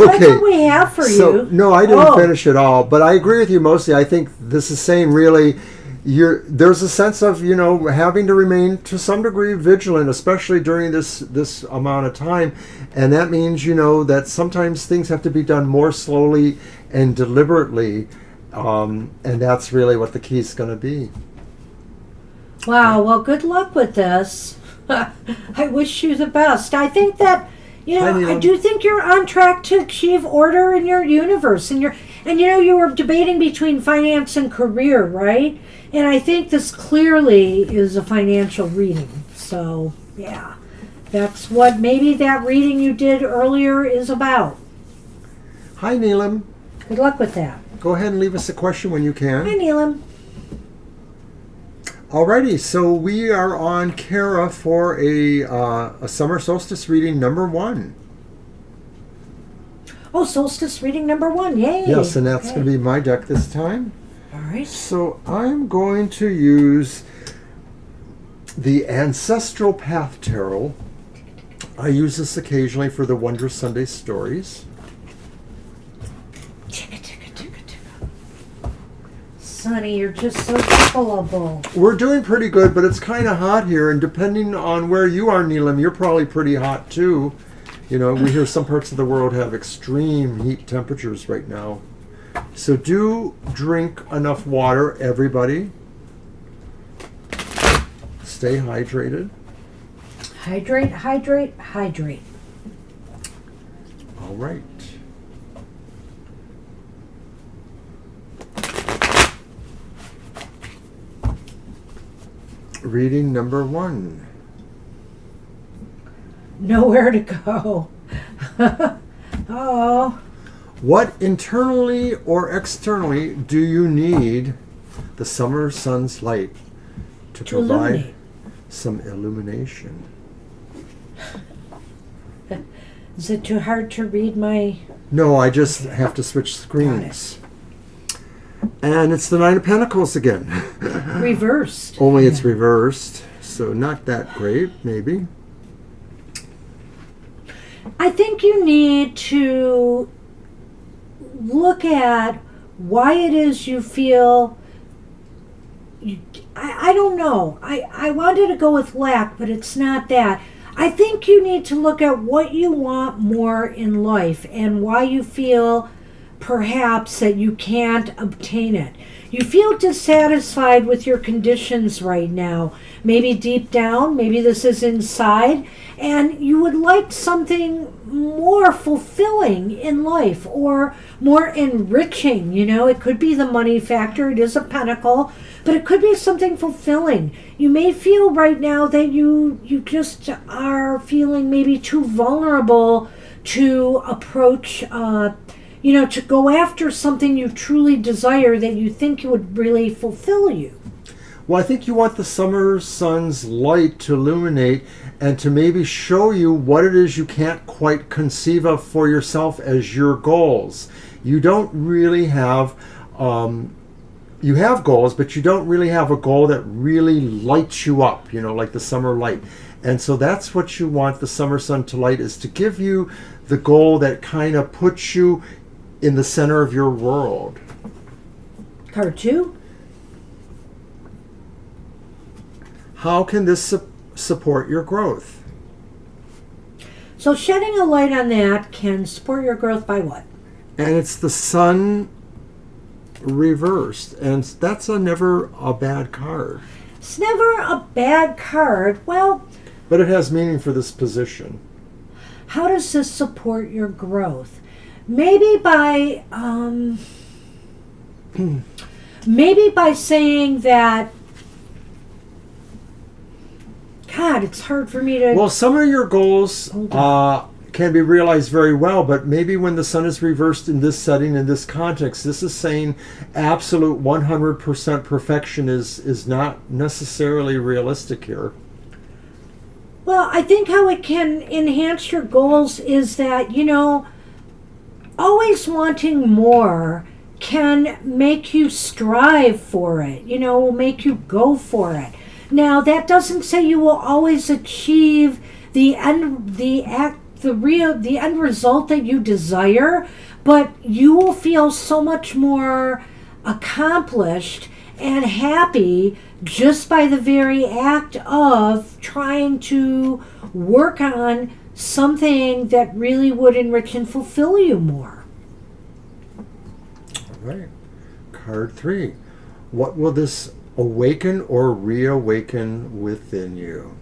that's what we have for you. No, I didn't finish it all, but I agree with you mostly. I think this is saying really there's a sense of, having to remain to some degree vigilant, especially during this amount of time. And that means, that sometimes things have to be done more slowly and deliberately. And that's really what the key is going to be. Wow, well, good luck with this. I wish you the best. I think that, I do think you're on track to achieve order in your universe. And you were debating between finance and career, right? And I think this clearly is a financial reading. So, yeah, that's what maybe that reading you did earlier is about. Hi, Neelam. Good luck with that. Go ahead and leave us a question when you can. Hi, Neelam. Alrighty, so we are on Kara for a summer solstice reading number 1. Oh, solstice reading number 1, yay! Yes, and that's going to be my deck this time. All right. So I'm going to use the Ancestral Path Tarot. I use this occasionally for the Wondrous Sunday stories. Sonny, you're just so gullible. We're doing pretty good, but it's kind of hot here, and depending on where you are, Neelam, you're probably pretty hot too. We hear some parts of the world have extreme heat temperatures right now. So do drink enough water, everybody. Stay hydrated. Hydrate, hydrate, hydrate. All right. Reading number 1. Nowhere to go. Oh. What internally or externally do you need the summer sun's light to provide illuminate. Some illumination? Is it too hard to read my... No, I just have to switch screens. And it's the Nine of Pentacles again. Reversed. Only it's reversed, so not that great, maybe. I think you need to look at why it is you feel... I don't know. I wanted to go with lack, but it's not that. I think you need to look at what you want more in life and why you feel perhaps that you can't obtain it. You feel dissatisfied with your conditions right now. Maybe deep down, maybe this is inside, and you would like something more fulfilling in life or more enriching. It could be the money factor. It is a pentacle, but it could be something fulfilling. You may feel right now that you just are feeling maybe too vulnerable to approach to go after something you truly desire that you think would really fulfill you. Well, I think you want the summer sun's light to illuminate and to maybe show you what it is you can't quite conceive of for yourself as your goals. You don't really have, you have goals, but you don't really have a goal that really lights you up, like the summer light. And so that's what you want the summer sun to light, is to give you the goal that kind of puts you in the center of your world. Card 2. How can this support your growth? So shedding a light on that can support your growth by what? And it's the sun reversed, and that's never a bad card. It's never a bad card. Well, But it has meaning for this position. how does this support your growth? Maybe by maybe by saying that, God, it's hard for me to. Well, some of your goals can be realized very well, but maybe when the sun is reversed in this setting, in this context, this is saying absolute 100% perfection is not necessarily realistic here. Well, I think how it can enhance your goals is that, always wanting more can make you strive for it, will make you go for it. Now, that doesn't say you will always achieve the end result that you desire, but you will feel so much more accomplished and happy just by the very act of trying to work on something that really would enrich and fulfill you more. All right. Card 3. What will this awaken or reawaken within you?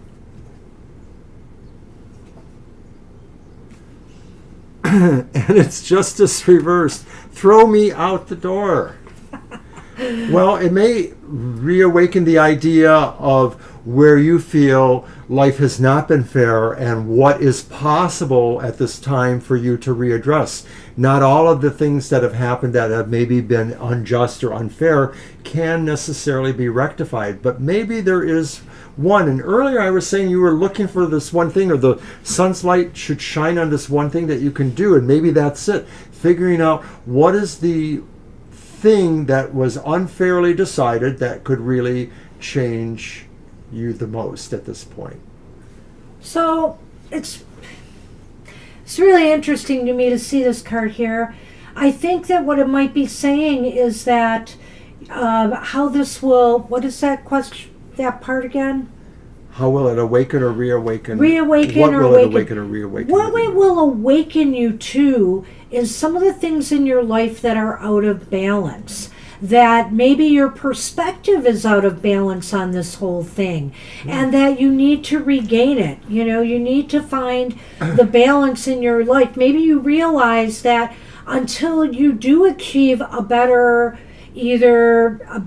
And it's justice reversed. Throw me out the door. Well, it may reawaken the idea of where you feel life has not been fair and what is possible at this time for you to readdress. Not all of the things that have happened that have maybe been unjust or unfair can necessarily be rectified, but maybe there is one. And earlier I was saying you were looking for this one thing, or the sun's light should shine on this one thing that you can do, and maybe that's it. Figuring out what is the thing that was unfairly decided that could really change you the most at this point. So it's really interesting to me to see this card here. I think that what it might be saying is that how this will, what is that question, that part again? How will it awaken or reawaken? Reawaken what or will awaken? it awaken or reawaken? What it will awaken you to is some of the things in your life that are out of balance. That maybe your perspective is out of balance on this whole thing, and that you need to regain it. You need to find the balance in your life. Maybe you realize that until you do achieve a better either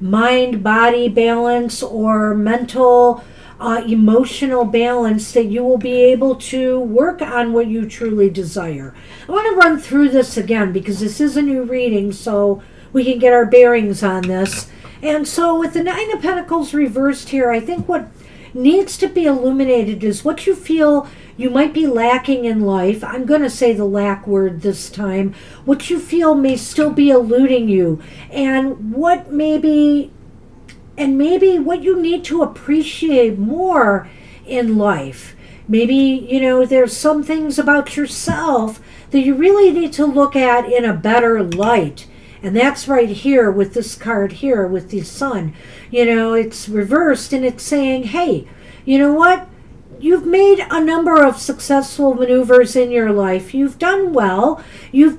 mind-body balance or mental emotional balance, that you will be able to work on what you truly desire. I want to run through this again because this is a new reading, so we can get our bearings on this. And so with the Nine of Pentacles reversed here, I think what needs to be illuminated is what you feel you might be lacking in life. I'm going to say the lack word this time. What you feel may still be eluding you, and what maybe what you need to appreciate more in life. Maybe, there's some things about yourself that you really need to look at in a better light. And that's right here with this card here with the sun. It's reversed and it's saying, hey, you know what? You've made a number of successful maneuvers in your life. You've done well. You've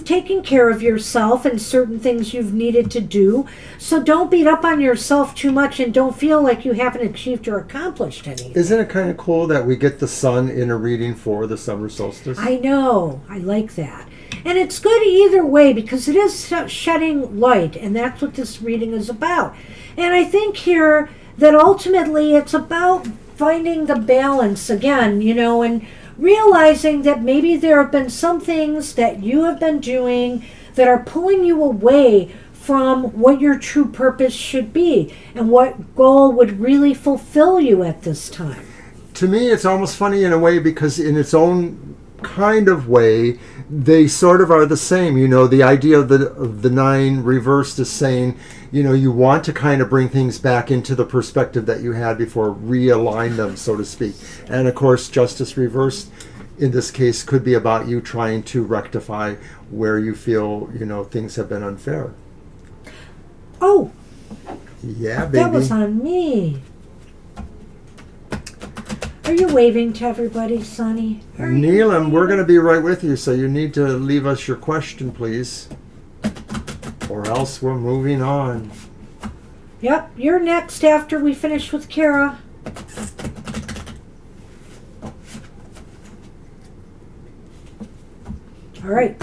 taken care of yourself and certain things you've needed to do. So don't beat up on yourself too much and don't feel like you haven't achieved or accomplished anything. Isn't it kind of cool that we get the sun in a reading for the summer solstice? I know. I like that. And it's good either way because it is shedding light, and that's what this reading is about. And I think here that ultimately it's about finding the balance again, and realizing that maybe there have been some things that you have been doing that are pulling you away from what your true purpose should be and what goal would really fulfill you at this time. To me, it's almost funny in a way because in its own kind of way, they sort of are the same. The idea of the nine reversed is saying, you want to kind of bring things back into the perspective that you had before, realign them, so to speak. And of course, justice reversed in this case could be about you trying to rectify where you feel, things have been unfair. Oh, yeah, baby. That was on me. Are you waving to everybody, Sonny? Neelam, we're going to be right with you, so you need to leave us your question, please. Or else we're moving on. Yep, you're next after we finish with Kara. All right.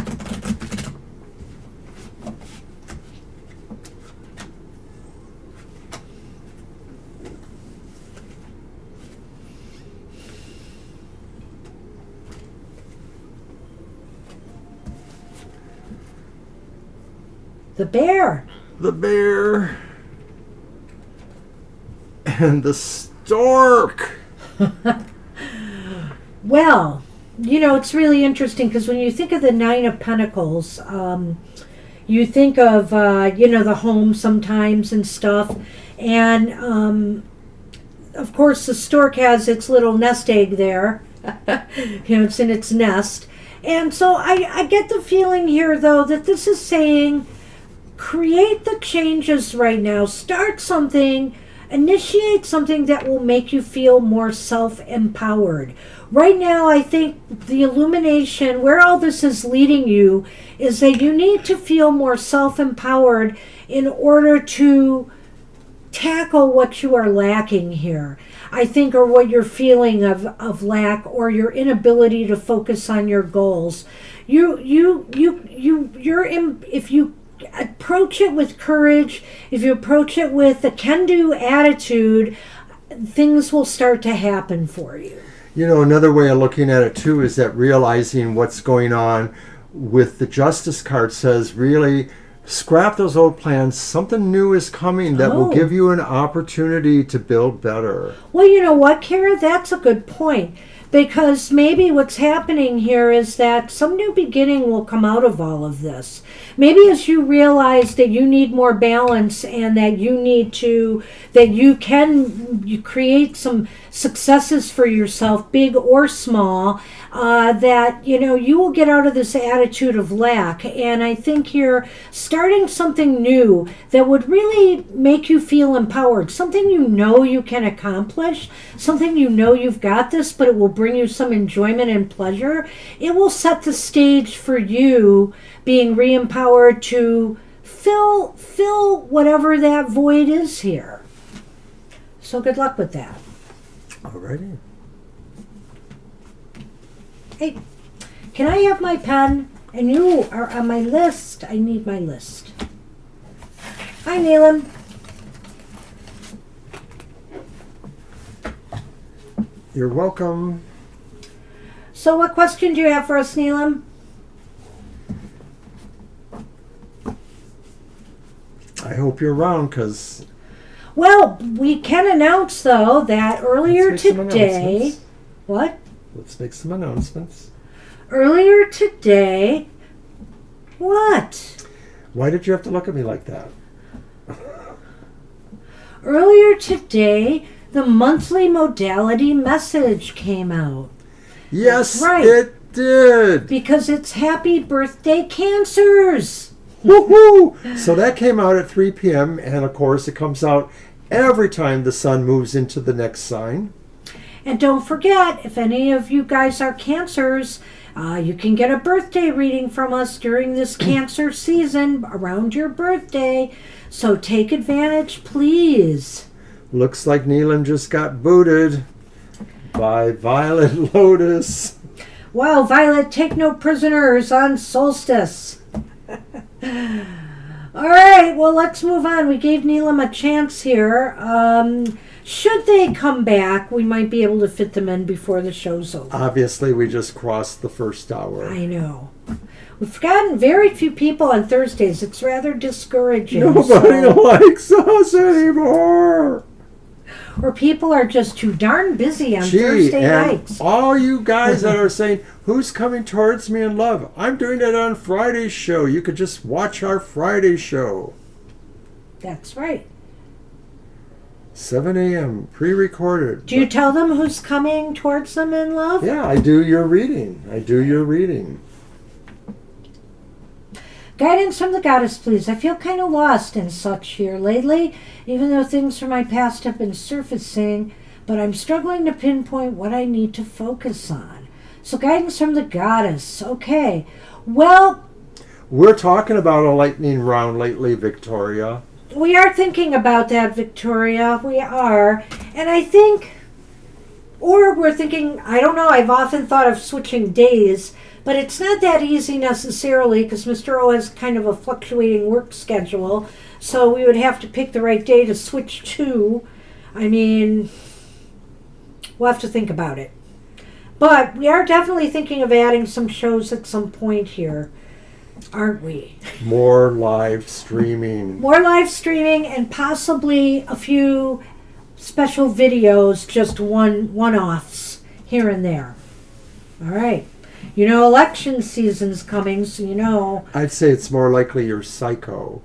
The bear. The bear. And the stork. Well, you know, it's really interesting because when you think of the Nine of Pentacles, you think of, the home sometimes and stuff. And, of course, the stork has its little nest egg there. It's in its nest. And so I get the feeling here, though, that this is saying, create the changes right now. Start something. Initiate something that will make you feel more self-empowered. Right now, I think the illumination, where all this is leading you, is that you need to feel more self-empowered in order to tackle what you are lacking here. I think, or what you're feeling of lack, or your inability to focus on your goals. If you approach it with courage, if you approach it with a can-do attitude, things will start to happen for you. You know, another way of looking at it too is that realizing what's going on with the Justice card says, really scrap those old plans. Something new is coming that will give you an opportunity to build better. Well, you know what, Kara? That's a good point. Because maybe what's happening here is that some new beginning will come out of all of this. Maybe as you realize that you need more balance and that you can create some successes for yourself, big or small, that, you will get out of this attitude of lack. And I think you're starting something new that would really make you feel empowered, something you can accomplish, something you've got this, but it will bring you some enjoyment and pleasure. It will set the stage for you being re-empowered to fill whatever that void is here. So good luck with that. Alrighty. Hey, can I have my pen? And you are on my list. I need my list. Hi, Neelam. You're welcome. So what question do you have for us, Neelam? I hope you're around, because... Well, we can announce, though, that earlier today... What? Let's make some announcements. Earlier today... What? Why did you have to look at me like that? Earlier today, the monthly modality message came out. Yes, right. It did. Because it's Happy Birthday Cancers. Woohoo! So that came out at 3 p.m. and of course it comes out every time the sun moves into the next sign. And don't forget, if any of you guys are Cancers, you can get a birthday reading from us during this Cancer season around your birthday. So take advantage, please. Looks like Neelam just got booted by Violet Lotus. Wow, Violet, take no prisoners on Solstice. All right, well, let's move on. We gave Neelam a chance here. Should they come back, we might be able to fit them in before the show's over. Obviously, we just crossed the first hour. I know. We've gotten very few people on Thursdays. It's rather discouraging. Nobody likes us anymore. Or people are just too darn busy on Thursday nights. All you guys that are saying, who's coming towards me in love? I'm doing it on Friday's show. You could just watch our Friday show. That's right. 7 a.m. pre-recorded. Do you tell them who's coming towards them in love? Yeah, I do your reading. Guidance from the goddess, please. I feel kind of lost and such here lately, even though things from my past have been surfacing, but I'm struggling to pinpoint what I need to focus on. So guidance from the goddess. Okay. Well... We're talking about a lightning round lately, Victoria. we are thinking about that, Victoria. We are. And I think, or we're thinking, I don't know, I've often thought of switching days, but it's not that easy necessarily because Mr. O has kind of a fluctuating work schedule. So we would have to pick the right day to switch to. I mean, we'll have to think about it. But we are definitely thinking of adding some shows at some point here, aren't we? More live streaming. More live streaming and possibly a few special videos, just one-offs here and there. All right. You know, election season's coming, so you know. I'd say it's more likely you're psycho.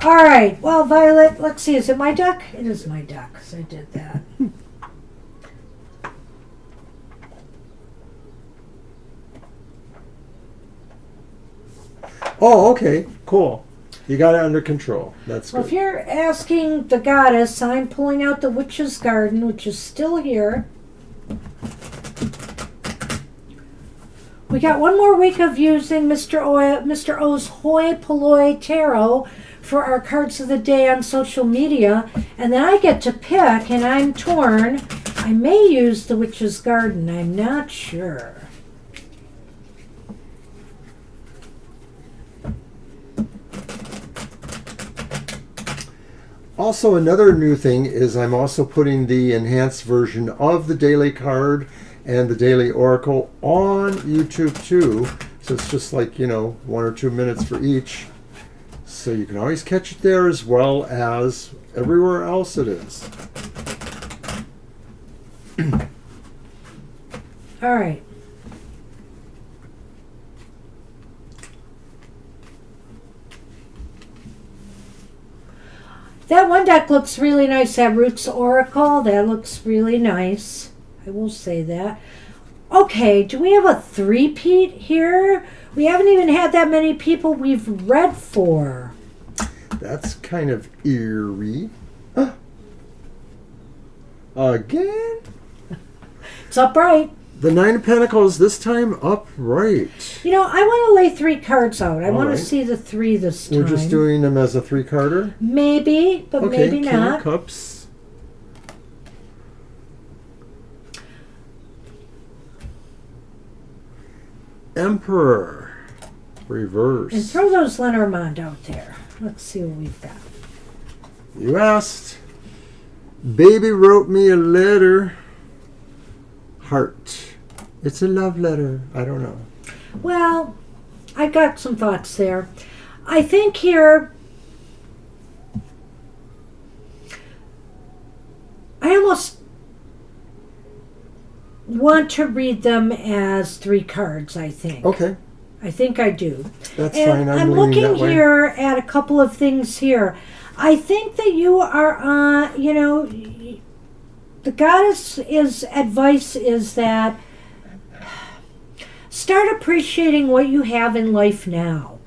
All right. Well, Violet, let's see. Is it my duck? It is my duck, so I did that. Oh, okay. Cool. You got it under control. That's Well, good. if you're asking the goddess, I'm pulling out the Witch's Garden, which is still here. We got one more week of using Mr. O's Hoi Polloi Tarot for our cards of the day on social media, and then I get to pick, and I'm torn. I may use the Witch's Garden. I'm not sure. Also, another new thing is I'm also putting the enhanced version of the daily card and the daily oracle on YouTube too. So it's just like, 1 or 2 minutes for each. So you can always catch it there as well as everywhere else it is. All right. That one deck looks really nice. That Roots Oracle, that looks really nice. I will say that. Okay, do we have a three-peat here? We haven't even had that many people we've read for. That's kind of eerie. Again? It's upright. The Nine of Pentacles, this time upright. You know, I want to lay 3 cards out. I want right. to see the 3 this time. We're just doing them as a 3-carder? Maybe, but Okay, maybe King not. of Cups. Emperor. Reverse. And throw those Lenormand out there. Let's see what we've got. You asked. Baby wrote me a letter. Heart. It's a love letter. I don't know. Well, I got some thoughts there. I think here, I almost want to read them as 3 cards, I think. Okay. I think I do. That's And fine. I'm leaning looking that way. here at a couple of things here. I think that you are, the goddess's advice is that start appreciating what you have in life now.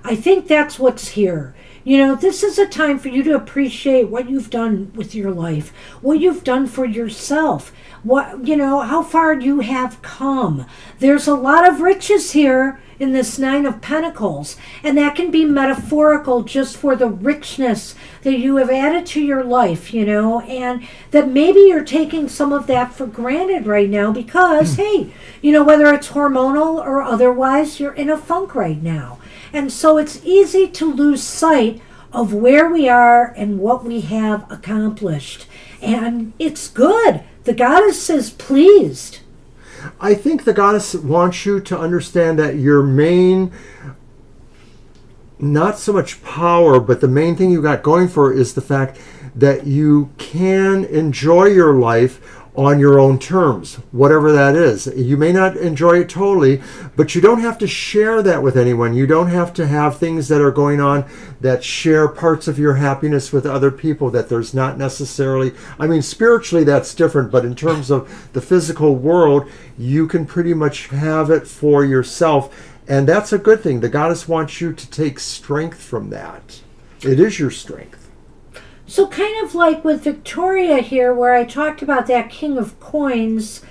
I think that's what's here. This is a time for you to appreciate what you've done with your life, what you've done for yourself, how far you have come. There's a lot of riches here in this Nine of Pentacles, and that can be metaphorical just for the richness that you have added to your life, and that maybe you're taking some of that for granted right now because, hey, whether it's hormonal or otherwise, you're in a funk right now. And so it's easy to lose sight of where we are and what we have accomplished. And it's good. The goddess is pleased. I think the goddess wants you to understand that your main, not so much power, but the main thing you got going for is the fact that you can enjoy your life on your own terms, whatever that is. You may not enjoy it totally, but you don't have to share that with anyone. You don't have to have things that are going on that share parts of your happiness with other people that there's not necessarily. I mean, spiritually that's different, but in terms of the physical world, you can pretty much have it for yourself. And that's a good thing. The goddess wants you to take strength from that. It is your strength. So kind of like with Victoria here, where I talked about that King of Coins,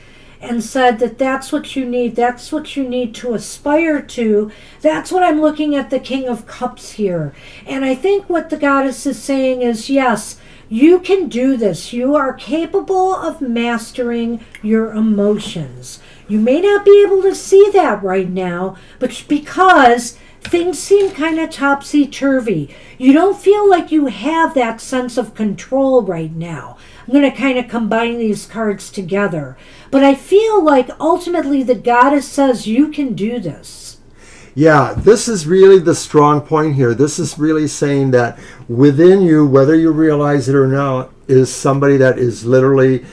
and said that that's what you need. That's what you need to aspire to. That's what I'm looking at the King of Cups here. And I think what the goddess is saying is, yes, you can do this. You are capable of mastering your emotions. You may not be able to see that right now, but because things seem kind of topsy-turvy, you don't feel like you have that sense of control right now. I'm going to kind of combine these cards together. But I feel like ultimately the goddess says you can do this. Yeah, this is really the strong point here. This is really saying that within you, whether you realize it or not, is somebody that is literally,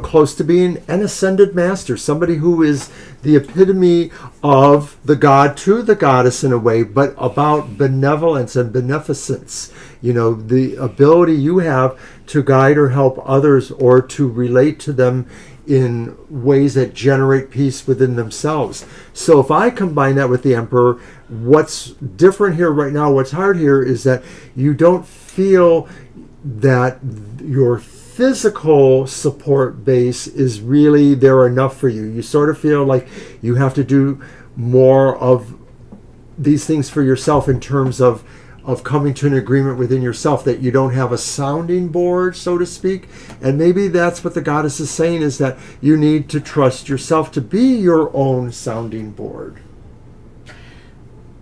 close to being an ascended master, somebody who is the epitome of the god to the goddess in a way, but about benevolence and beneficence. The ability you have to guide or help others or to relate to them in ways that generate peace within themselves. So if I combine that with the Emperor, what's different here right now, what's hard here is that you don't feel that your physical support base is really there enough for you. You sort of feel like you have to do more of these things for yourself in terms of coming to an agreement within yourself, that you don't have a sounding board, so to speak. And maybe that's what the goddess is saying, is that you need to trust yourself to be your own sounding board.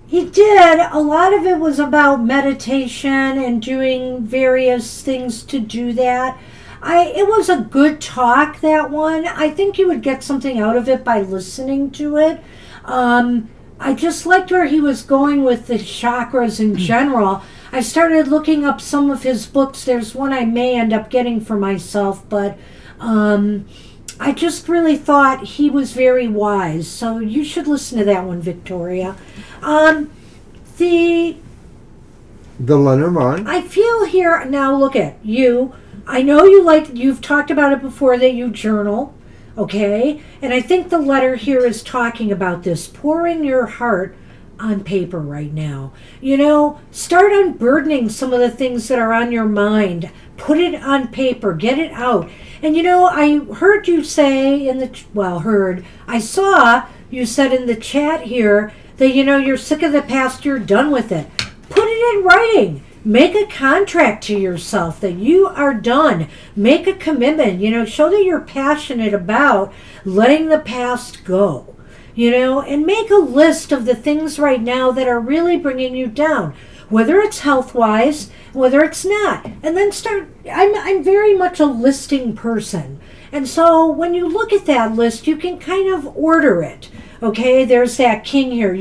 He did. A lot of it was about meditation and doing various things to do that. It was a good talk, that one. I think you would get something out of it by listening to it. I just liked where he was going with the chakras in general. I started looking up some of his books. There's one I may end up getting for myself, but I just really thought he was very wise. So you should listen to that one, Victoria. The Lenormand. I feel here now. Look at you. I know you've talked about it before, that you journal. Okay, and I think the letter here is talking about this, pouring your heart on paper right now. Start unburdening some of the things that are on your mind. Put it on paper, get it out. And I heard you say I saw you said in the chat here that you're sick of the past, you're done with it. Put it in writing. Make a contract to yourself that you are done. Make a commitment, show that you're passionate about letting the past go, and make a list of the things right now that are really bringing you down, whether it's health-wise, whether it's not. And then I'm very much a listing person. And so when you look at that list, you can kind of order it. Okay, there's that king here.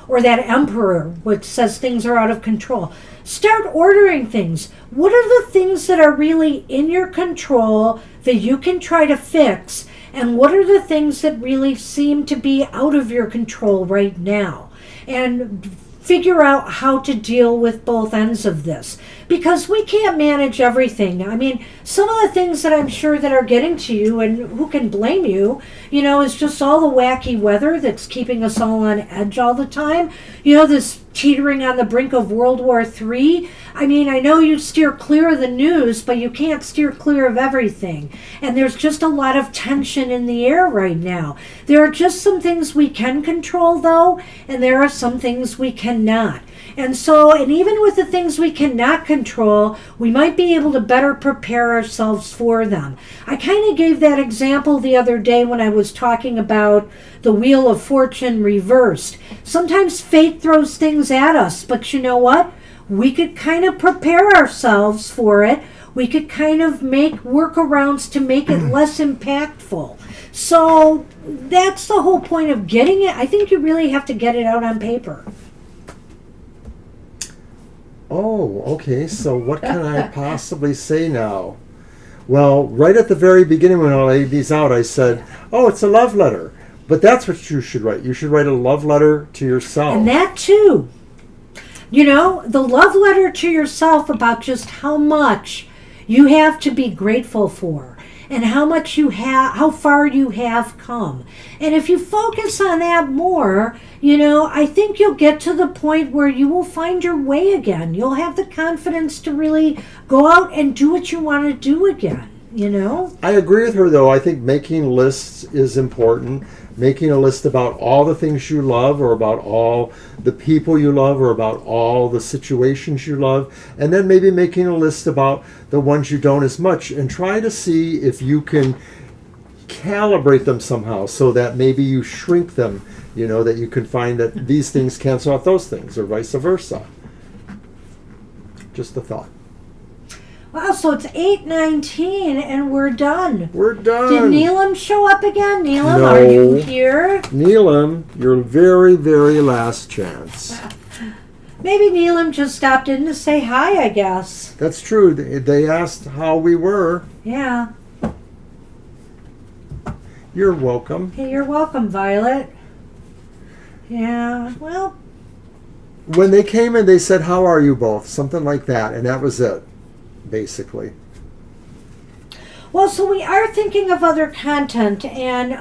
Or that emperor, which says things are out of control. Start ordering things. What are the things that are really in your control that you can try to fix? And what are the things that really seem to be out of your control right now? And figure out how to deal with both ends of this. Because we can't manage everything. I mean, some of the things that I'm sure that are getting to you, and who can blame you, is just all the wacky weather that's keeping us all on edge all the time. This teetering on the brink of World War III. I mean, I know you steer clear of the news, but you can't steer clear of everything. And there's just a lot of tension in the air right now. There are just some things we can control, though, and there are some things we cannot. And even with the things we cannot control, we might be able to better prepare ourselves for them. I kind of gave that example the other day when I was talking about the Wheel of Fortune reversed. Sometimes fate throws things at us, but you know what? We could kind of prepare ourselves for it. We could kind of make workarounds to make it less impactful. So that's the whole point of getting it. I think you really have to get it out on paper. Oh, okay. So what can I possibly say now? Well, right at the very beginning when I laid these out, I said, it's a love letter. But that's what you should write. You should write a love letter to yourself. And that too. The love letter to yourself about just how much you have to be grateful for and how far you have come. And if you focus on that more, I think you'll get to the point where you will find your way again. You'll have the confidence to really go out and do what you want to do again. you know? I agree with her, though. I think making lists is important. Making a list about all the things you love, or about all the people you love, or about all the situations you love. And then maybe making a list about the ones you don't as much. And try to see if you can calibrate them somehow so that maybe you shrink them. You know, that you can find that these things cancel out those things, or vice versa. Just a thought. Wow, so it's 8:19 and we're done. We're done. Did Neelam show up again? Neelam, No. are you here? Neelam, your very, very last chance. Maybe Neelam just stopped in to say hi, I guess. That's true. They asked how we were. Yeah. You're welcome. Hey, you're welcome, Violet. Yeah, well, When they came in, they said, "How are you both?" Something like that, and that was it, basically. so we are thinking of other content, and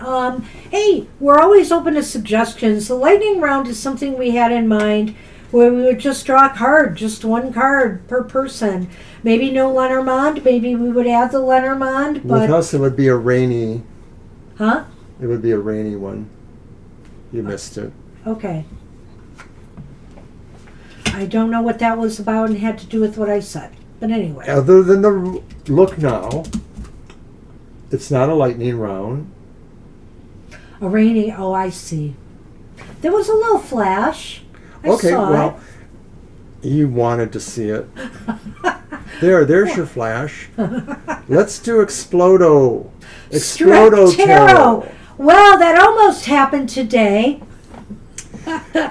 hey, we're always open to suggestions. The lightning round is something we had in mind, where we would just draw a card, just one card per person. Maybe no Lenormand, maybe we would add the Lenormand, but... With us, it would be a rainy... Huh? It would be a rainy one. You missed it. Okay. I don't know what that was about and had to do with what I said. But anyway. Other than the look now, it's not a lightning round. A rainy, oh, I see. There was a little flash. I Okay, saw well, you wanted to see it. There's your flash. Let's do Explodo. Explodo Tarot. Well, that almost happened today.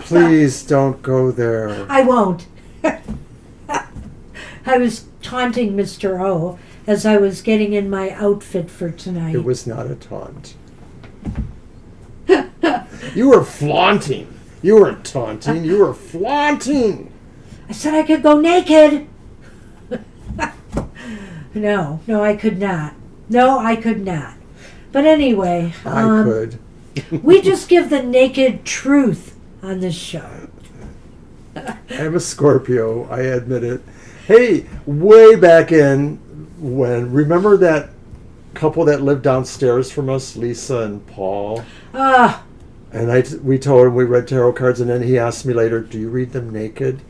Please don't go there. I won't. I was taunting Mr. O as I was getting in my outfit for tonight. It was not a taunt. You were flaunting. You weren't taunting. You were flaunting. I said I could go naked. No, I could not. No, I could not. But anyway, I could. We just give the naked truth on this show. I'm a Scorpio. I admit it. Hey, way back in when, remember that couple that lived downstairs from us, Lisa and Paul? Ah, And we told him we read tarot cards, and then he asked me later, "Do you read them naked?"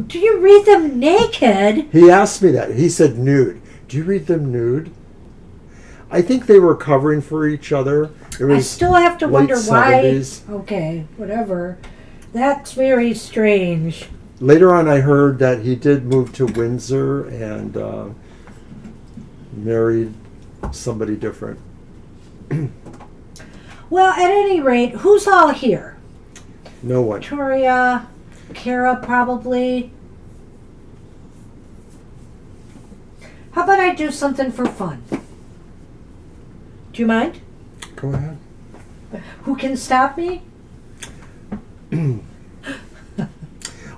do you read them naked? He asked me that. He said nude. Do you read them nude? I think they were covering for each other. It was I still have to late wonder why. 70s. Okay, whatever. That's very strange. Later on, I heard that he did move to Windsor and married somebody different. Well, at any rate, who's all here? No one. Victoria, Kara, probably. How about I do something for fun? Do you mind? Go ahead. Who can stop me?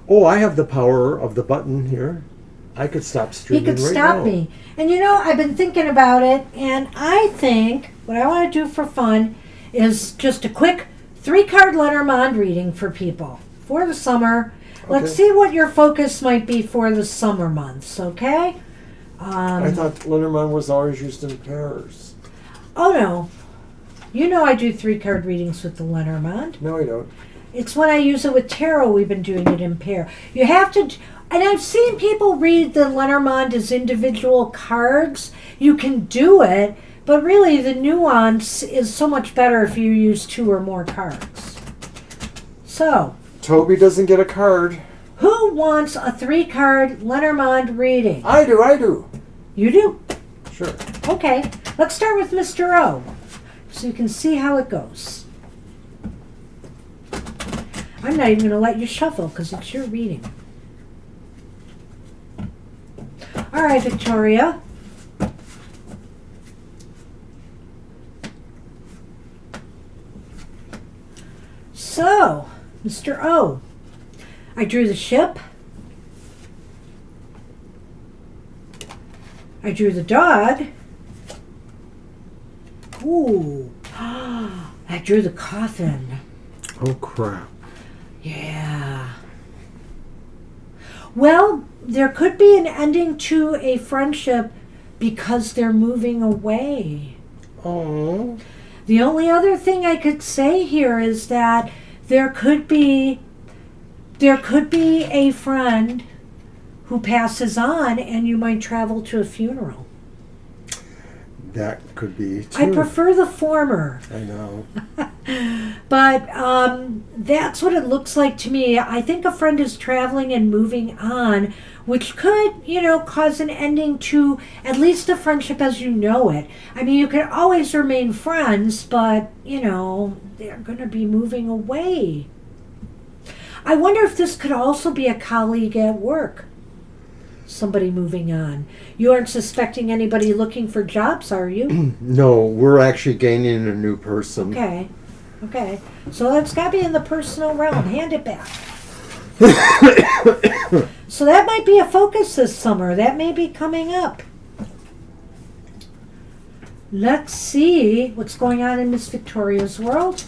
Oh, I have the power of the button here. I could stop He streaming could right stop now. me. And you know, I've been thinking about it, and I think what I want to do for fun is just a quick 3-card Lenormand reading for people for the summer. Let's Okay. see what your focus might be for the summer months, okay? I thought Lenormand was always used in pairs. Oh, no. You know I do 3-card readings with the Lenormand. No, I don't. It's when I use it with tarot, we've been doing it in pair. You have to, and I've seen people read the Lenormand as individual cards. You can do it, but really the nuance is so much better if you use 2 or more cards. So, Toby doesn't get a card. who wants a 3-card Lenormand reading? I do. You do? Sure. Okay, let's start with Mr. O, so you can see how it goes. I'm not even going to let you shuffle because it's your reading. All right, Victoria. So, Mr. O, I drew the ship. I drew the dog. Ooh. I drew the coffin. Oh, crap. Yeah. Well, there could be an ending to a friendship because they're moving away. Oh. The only other thing I could say here is that there could be a friend who passes on and you might travel to a funeral. That could be too. I prefer the former. I know. But that's what it looks like to me. I think a friend is traveling and moving on, which could, cause an ending to at least a friendship as you know it. I mean, you can always remain friends, but, they're going to be moving away. I wonder if this could also be a colleague at work. Somebody moving on. You aren't suspecting anybody looking for jobs, are you? No, we're actually gaining a new person. Okay. So that's got to be in the personal realm. Hand it back. So that might be a focus this summer. That may be coming up. Let's see what's going on in Miss Victoria's world.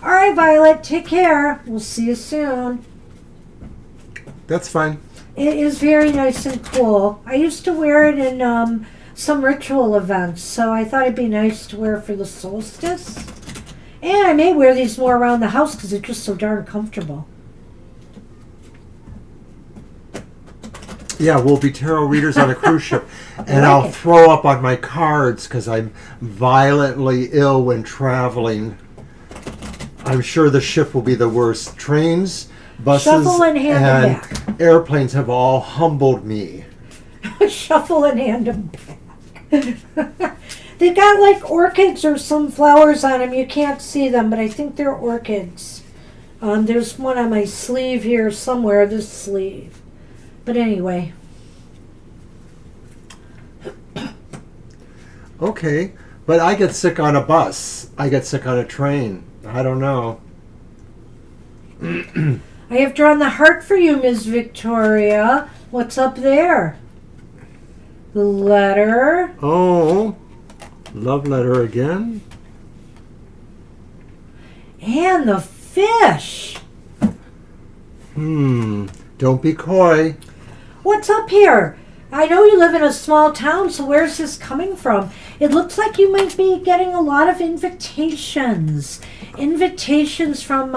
All right, Violet, take care. We'll see you soon. That's fine. It is very nice and cool. I used to wear it in some ritual events, so I thought it'd be nice to wear for the solstice. And I may wear these more around the house because they're just so darn comfortable. Yeah, we'll be tarot readers on a cruise ship. And like I'll it. throw up on my cards because I'm violently ill when traveling. I'm sure the ship will be the worst. Trains, buses, Shuffle and hand them and airplanes have all humbled me. Shuffle and hand them back. They got like orchids or some flowers on them. You can't see them, but I think they're orchids. There's one on my sleeve here somewhere, this sleeve. But anyway. Okay, but I get sick on a bus. I get sick on a train. I don't know. I have drawn the heart for you, Ms. Victoria. What's up there? The letter. Oh, love letter again. And the fish. Don't be coy. What's up here? I know you live in a small town, so where's this coming from? It looks like you might be getting a lot of invitations. Invitations from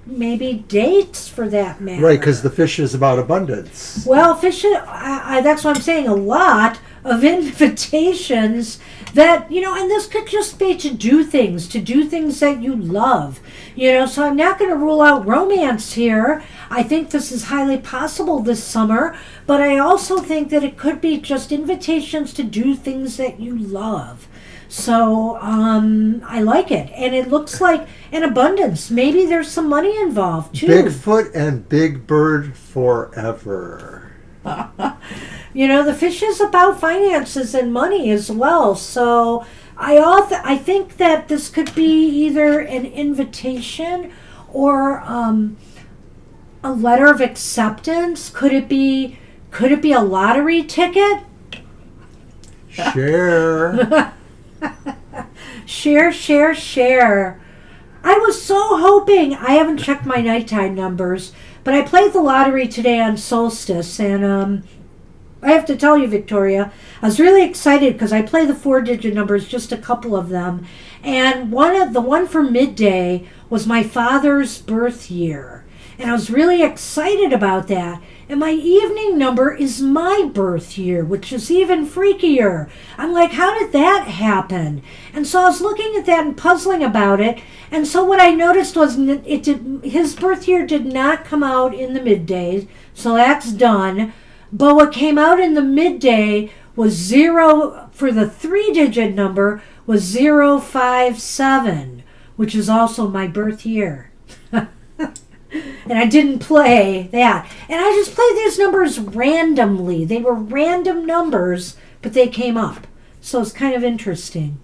maybe dates, for that matter. Right, because the fish is about abundance. Well, fish, that's what I'm saying, a lot of invitations that, and this could just be to do things that you love. So I'm not going to rule out romance here. I think this is highly possible this summer, but I also think that it could be just invitations to do things that you love. So I like it. And it looks like an abundance. Maybe there's some money involved, too. Bigfoot and Big Bird forever. The fish is about finances and money as well. So I think that this could be either an invitation or a letter of acceptance. Could it be a lottery ticket? Share. Share. I was so hoping, I haven't checked my nighttime numbers, but I played the lottery today on Solstice, and I have to tell you, Victoria, I was really excited because I play the 4-digit numbers, just a couple of them, and the one for midday was my father's birth year, and I was really excited about that. And my evening number is my birth year, which is even freakier. I'm like, how did that happen? And so I was looking at that and puzzling about it. And so what I noticed was his birth year did not come out in the midday, so that's done. But what came out in the midday was 0, for the 3-digit number, was 057, which is also my birth year. And I didn't play that. And I just played these numbers randomly. They were random numbers, but they came up. So it's kind of interesting.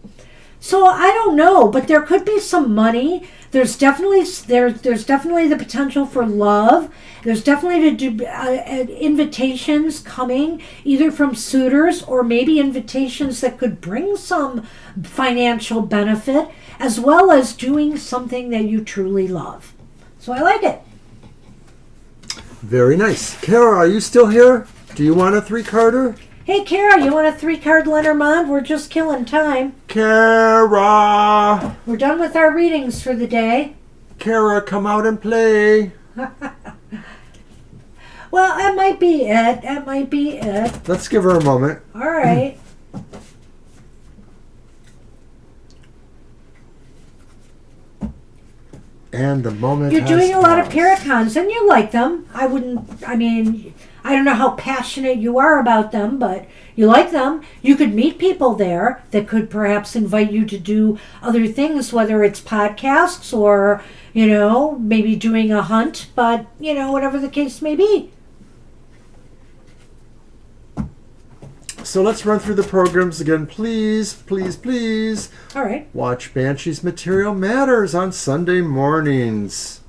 So I don't know, but there could be some money. There's definitely the potential for love. There's definitely invitations coming, either from suitors or maybe invitations that could bring some financial benefit, as well as doing something that you truly love. So I like it. Very nice. Kara, are you still here? Do you want a 3-carder? Hey, Kara, you want a 3-card Lenormand? We're just killing time. Kara! We're done with our readings for the day. Kara, come out and play. Well, that might be it. That might be it. Let's give her a moment. All right. And the moment You're has doing a lot of passed. Paracons, and you like them. I don't know how passionate you are about them, but you like them. You could meet people there that could perhaps invite you to do other things, whether it's podcasts or, maybe doing a hunt, but, whatever the case may be. So let's run through the programs again, please, please, please. All right. Watch Banshee's Material Matters on Sunday mornings.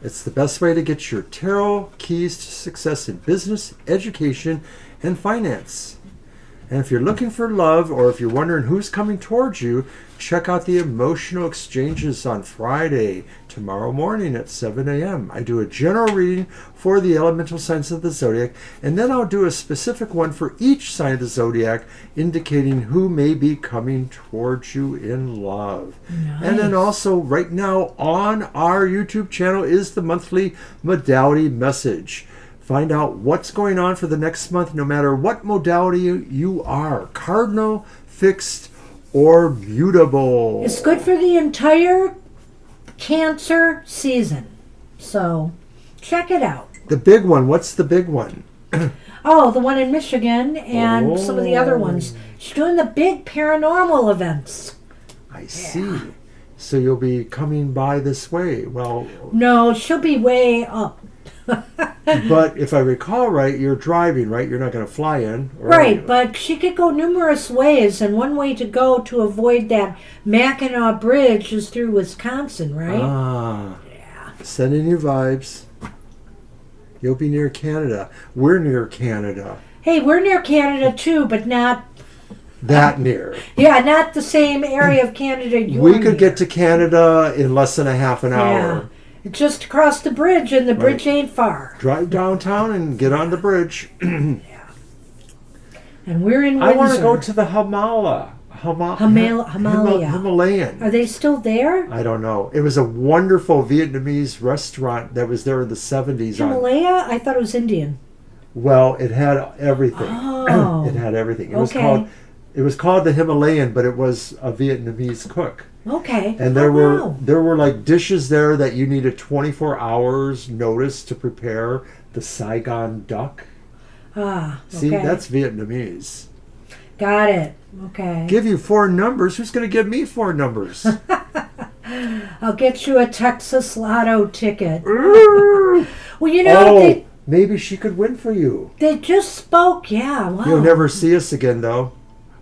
It's the best way to get your tarot keys to success in business, education, and finance. And if you're looking for love, or if you're wondering who's coming towards you, check out the emotional exchanges on Friday, tomorrow morning at 7 a.m. I do a general reading for the elemental signs of the zodiac, and then I'll do a specific one for each sign of the zodiac, indicating who may be coming towards you in love. Nice. And then also, right now on our YouTube channel is the monthly modality message. Find out what's going on for the next month, no matter what modality you are, cardinal, fixed, or mutable. It's good for the entire Cancer season. So, check it out. The big one, what's the big one? Oh, the one in Michigan and some of the other ones. She's doing the big paranormal events. I see. So you'll be coming by this way. Well, No, she'll be way up. but if I recall right, you're driving, right? You're not going to fly in. Right, but she could go numerous ways, and one way to go to avoid that Mackinac Bridge is through Wisconsin, right? Ah. Yeah. Sending you vibes. You'll be near Canada. We're near Canada. Hey, we're near Canada too, but not That near. not the same area of Canada you're We could near. get to Canada in less than a half an Yeah. hour. It's just across the bridge, and the bridge ain't far. Drive downtown and get on the bridge. And we're in Windsor. I want to go to the Himalaya. Himalayan. Are they still there? I don't know. It was a wonderful Vietnamese restaurant that was there in the 70s. Himalaya? I thought it was Indian. Well, it had everything. Oh. It had everything. It Okay. was called the Himalayan, but it was a Vietnamese cook. Okay. And there were like dishes there that you needed 24 hours notice to prepare. The Saigon duck. Ah, See, okay. that's Vietnamese. Got it. Okay. Give you 4 numbers. Who's going to give me 4 numbers? I'll get you a Texas Lotto ticket. Well, Maybe she could win for you. they just spoke. Yeah, wow. You'll never see us again, though.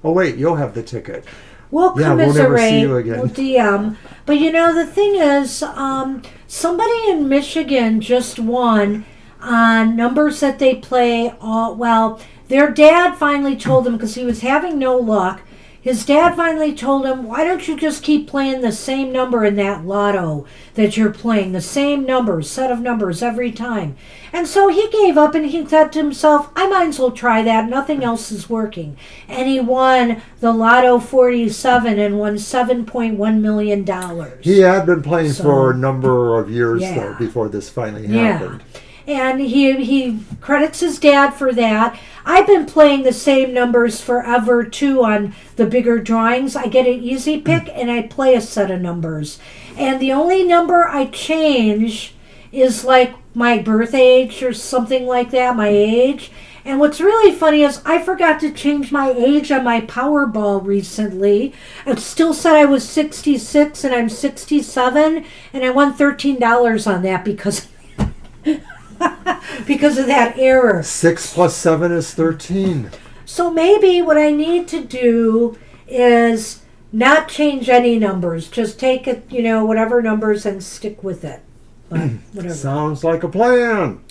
Oh, wait, you'll have the ticket. We'll Yeah, commiserate. we'll never see you again. We'll DM. But the thing is, somebody in Michigan just won on numbers that they play. Their dad finally told them, because he was having no luck, his dad finally told him, why don't you just keep playing the same number in that lotto that you're playing, the same set of numbers every time. And so he gave up, and he thought to himself, I might as well try that. Nothing else is working. And he won the Lotto 47 and won $7.1 million. He had been playing for a number of years, Yeah. though, before this finally happened. And he credits his dad for that. I've been playing the same numbers forever, too, on the bigger drawings. I get an easy pick, and I play a set of numbers. And the only number I change is like my birth age or something like that, my age. And what's really funny is I forgot to change my age on my Powerball recently. It still said I was 66, and I'm 67, and I won $13 on that because of that error. 6 plus 7 is 13. So maybe what I need to do is not change any numbers. Just take it, whatever numbers, and stick with it. But whatever. Sounds like a plan.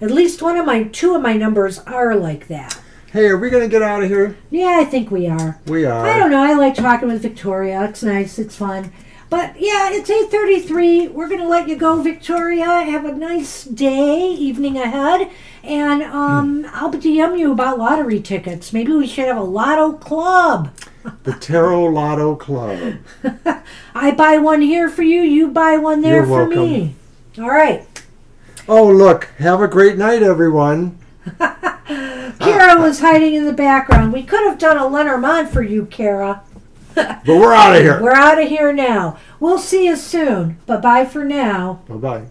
At least two of my numbers are like that. Hey, are we going to get out of here? Yeah, I think we are. We are. I don't know. I like talking with Victoria. It's nice. It's fun. But yeah, it's 8:33. We're gonna let you go, Victoria. Have a nice day, evening ahead, and I'll DM you about lottery tickets. Maybe we should have a lotto club. The Tarot Lotto Club. I buy one here for you. You buy one there You're for welcome. me. All right. Oh, look. Have a great night, everyone. Kara was hiding in the background. We could have done a Lenormand for you, Kara. But we're out of here. We're out of here now. We'll see you soon. Bye-bye for now. Bye-bye.